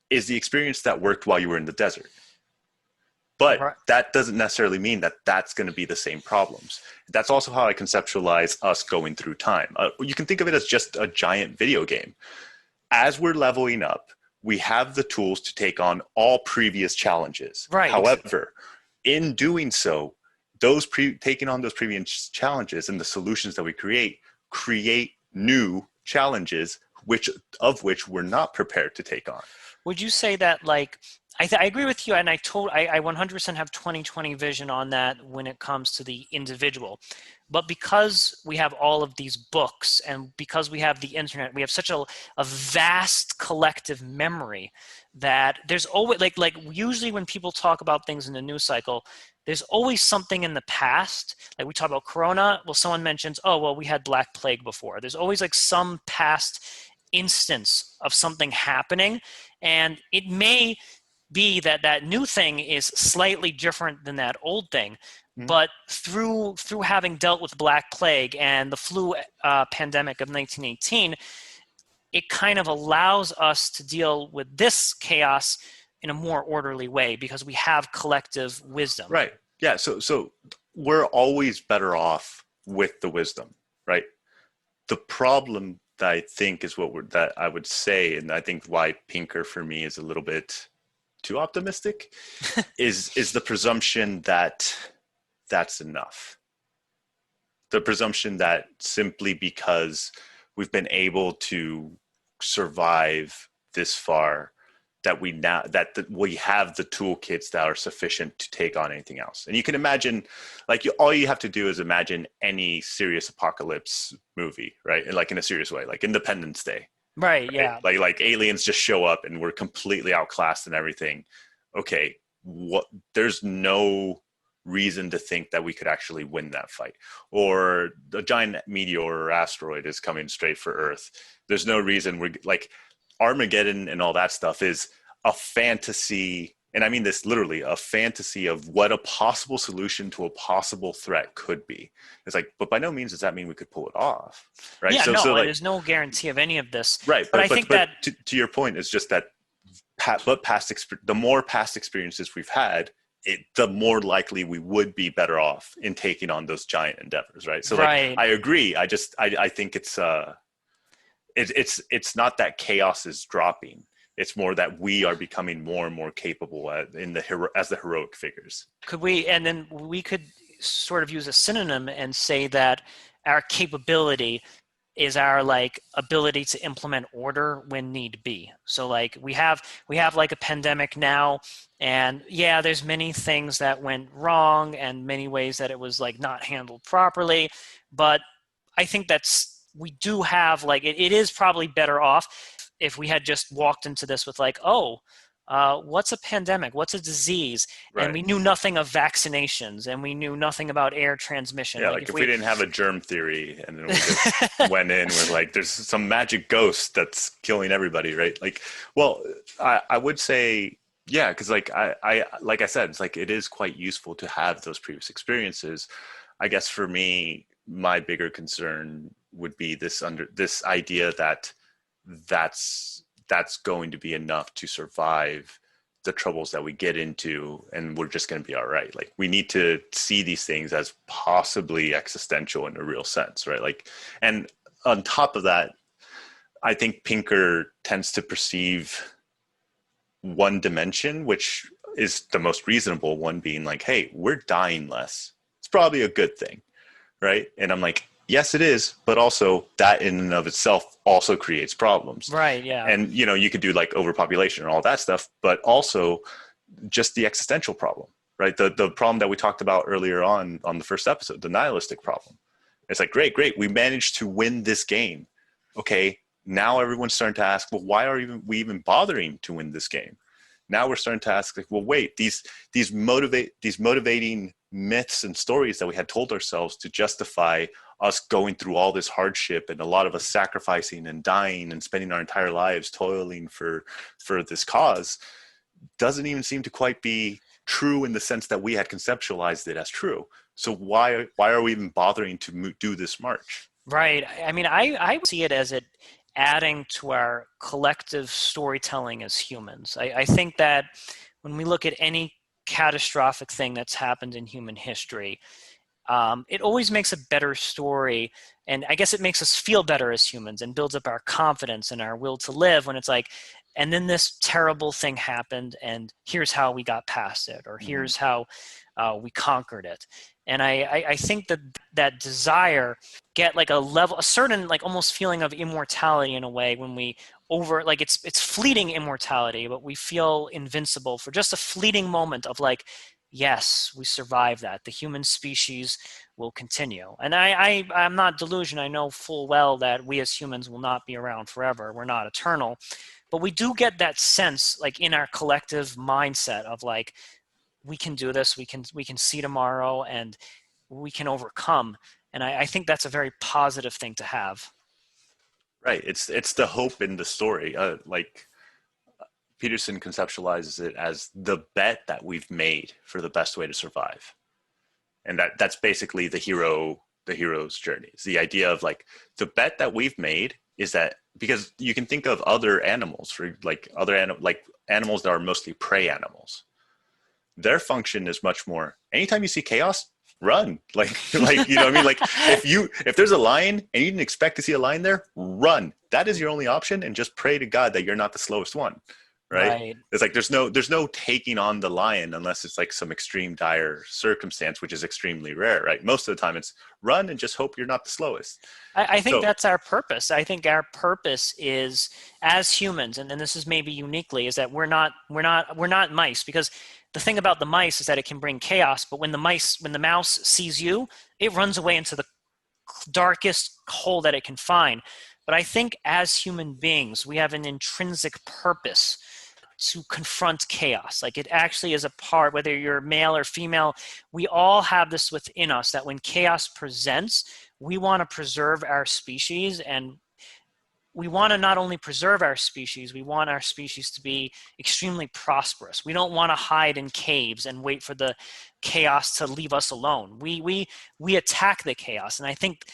is the experience that worked while you were in the desert. But Right. that doesn't necessarily mean that that's going to be the same problems. That's also how I conceptualize us going through time. You can think of it as just a giant video game. As we're leveling up, we have the tools to take on all previous challenges. Right. However, in doing so, taking on those previous challenges and the solutions that we create new challenges, which we're not prepared to take on. Would you say that like I agree with you, and I 100% have 2020 vision on that when it comes to the individual. But because we have all of these books and because we have the internet, we have such a vast collective memory that there's always like usually when people talk about things in the news cycle, there's always something in the past. Like we talk about Corona, well, someone mentions, oh, well, we had Black Plague before. There's always like some past instance of something happening, and it may be that that new thing is slightly different than that old thing, Mm-hmm. but through having dealt with Black Plague and the flu pandemic of 1918, it kind of allows us to deal with this chaos in a more orderly way because we have collective wisdom. Right. Yeah. So we're always better off with the wisdom, right? The problem that I think is that I would say, and I think why Pinker for me is a little bit too optimistic, is the presumption that that's enough. The presumption that simply because we've been able to survive this far, that we have the toolkits that are sufficient to take on anything else. And you can imagine, all you have to do is imagine any serious apocalypse movie, right? Like in a serious way, like Independence Day, Right, right? yeah. Like aliens just show up and we're completely outclassed and everything. Okay, there's no reason to think that we could actually win that fight. Or a giant meteor or asteroid is coming straight for Earth. There's no reason we're like Armageddon and all that stuff is a fantasy, and I mean this literally, a fantasy of what a possible solution to a possible threat could be. It's like, but by no means does that mean we could pull it off, right? Yeah, So no, like, there's no guarantee of any of this. right, But I think but that to your point is just that, the more past experiences we've had, the more likely we would be better off in taking on those giant endeavors, right? So like, right. I agree. I think it's not that chaos is dropping. It's more that we are becoming more and more capable as the heroic figures. Could we, and then we could sort of use a synonym and say that our capability is our like ability to implement order when need be. So like we have like a pandemic now, and yeah, there's many things that went wrong and many ways that it was like not handled properly, but I think we do have like it is probably better off if we had just walked into this with like, oh, what's a pandemic? What's a disease? And Right. we knew nothing of vaccinations, and we knew nothing about air transmission. Yeah, Like like if if we we, didn't have a germ theory and then we just went in with like there's some magic ghost that's killing everybody, right? Like, well, I would say yeah, because like I said, it's like it is quite useful to have those previous experiences. I guess for me, my bigger concern would be this idea that that's going to be enough to survive the troubles that we get into and we're just going to be all right. Like we need to see these things as possibly existential in a real sense, right? Like, and on top of that, I think Pinker tends to perceive one dimension, which is the most reasonable one, being like, hey, we're dying less, it's probably a good thing, right? And I'm like, yes, it is, but also that in and of itself also creates problems. right, yeah. And you could do like overpopulation and all that stuff, but also just the existential problem, right? The problem that we talked about earlier on the first episode, the nihilistic problem. It's like, great, we managed to win this game. Okay, now everyone's starting to ask, well, why are we even bothering to win this game? Now we're starting to ask, like, well, wait, these motivating myths and stories that we had told ourselves to justify us going through all this hardship and a lot of us sacrificing and dying and spending our entire lives toiling for this cause doesn't even seem to quite be true in the sense that we had conceptualized it as true. So why are we even bothering to do this march? Right. I mean, I see it as it adding to our collective storytelling as humans. I think that when we look at any catastrophic thing that's happened in human history, it always makes a better story. And I guess it makes us feel better as humans and builds up our confidence and our will to live when it's like, and then this terrible thing happened, and here's how we got past it, or Mm-hmm. here's how we conquered it. And I think that that desire get like a certain like almost feeling of immortality in a way when we like it's fleeting immortality, but we feel invincible for just a fleeting moment of like, yes, we survived that. The human species will continue. And I'm not delusional. I know full well that we as humans will not be around forever. We're not eternal. But we do get that sense like in our collective mindset of like, we can do this, we can see tomorrow, and we can overcome. And I think that's a very positive thing to have. Right. It's the hope in the story. Like Peterson conceptualizes it as the bet that we've made for the best way to survive, and that's basically the hero's journey. It's the idea of like the bet that we've made is that because you can think of other animals for like like animals that are mostly prey animals. Their function is much more anytime you see chaos, run. Like you know what I mean? Like if there's a lion and you didn't expect to see a lion there, run. That is your only option, and just pray to God that you're not the slowest one. Right? Right. It's like there's no taking on the lion unless it's like some extreme dire circumstance, which is extremely rare, right? Most of the time it's run and just hope you're not the slowest. I think So that's our purpose. I think our purpose is as humans, and this is maybe uniquely, is that we're not mice, because the thing about the mice is that it can bring chaos, but when the mouse sees you, it runs away into the darkest hole that it can find. But I think as human beings, we have an intrinsic purpose to confront chaos. Like it actually is a part, whether you're male or female, we all have this within us that when chaos presents, we want to preserve our species, and we want to not only preserve our species, we want our species to be extremely prosperous. We don't want to hide in caves and wait for the chaos to leave us alone. We attack the chaos, and I think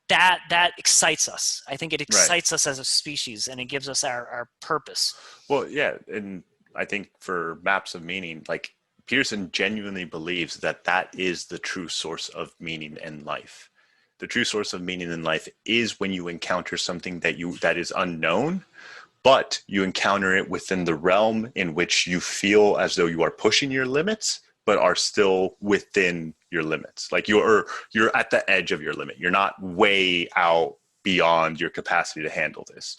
that excites us. I think it right. excites us as a species, and it gives us our purpose. Well, yeah, and I think for maps of meaning, like Peterson genuinely believes that that is the true source of meaning in life. The true source of meaning in life is when you encounter something that is unknown, but you encounter it within the realm in which you feel as though you are pushing your limits, but are still within your limits. Like you're at the edge of your limit. You're not way out beyond your capacity to handle this.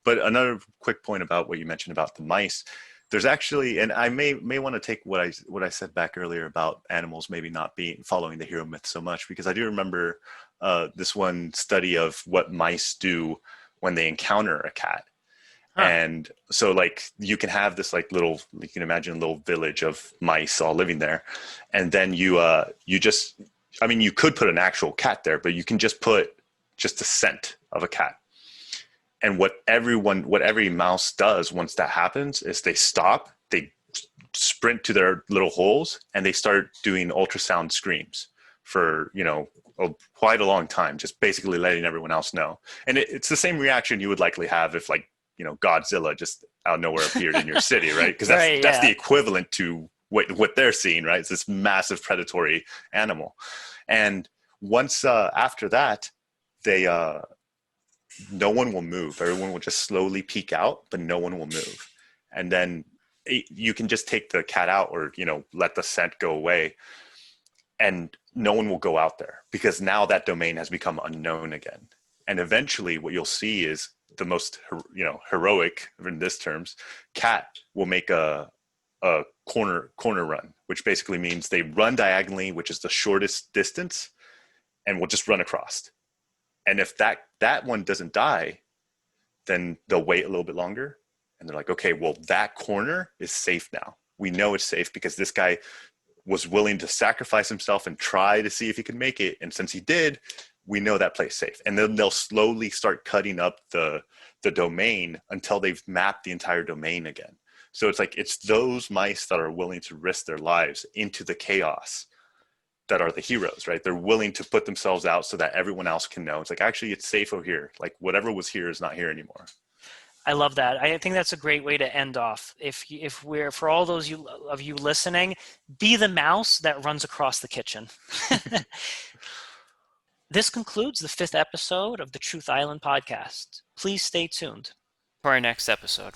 But another quick point about what you mentioned about the mice, there's actually, and I may want to take what I said back earlier about animals maybe not being following the hero myth so much, because I do remember this one study of what mice do when they encounter a cat. Huh. And so like you can have this like little, you can imagine a little village of mice all living there. And then you just, I mean, you could put an actual cat there, but you can just put just a scent of a cat. And what every mouse does once that happens is they stop, they sprint to their little holes, and they start doing ultrasound screams for, quite a long time, just basically letting everyone else know. And it's the same reaction you would likely have if like, Godzilla just out of nowhere appeared in your city, right? Because Right, that's the yeah. equivalent to what they're seeing, right? It's this massive predatory animal. And once after that, they no one will move. Everyone will just slowly peek out, but no one will move. And then you can just take the cat out, or let the scent go away, and no one will go out there because now that domain has become unknown again. And eventually what you'll see is the most heroic, in this terms, cat will make a corner run, which basically means they run diagonally, which is the shortest distance, and will just run across. And if that one doesn't die, then they'll wait a little bit longer, and they're like, okay, well, that corner is safe now. We know it's safe because this guy was willing to sacrifice himself and try to see if he could make it. And since he did, we know that place safe. And then they'll slowly start cutting up the domain until they've mapped the entire domain again. So it's like, it's those mice that are willing to risk their lives into the chaos that are the heroes, right? They're willing to put themselves out so that everyone else can know. It's like, actually, it's safe over here. Like whatever was here is not here anymore. I love that. I think that's a great way to end off. If we're, for all those of you listening, be the mouse that runs across the kitchen. This concludes the 5th episode of the Truth Island podcast. Please stay tuned for our next episode.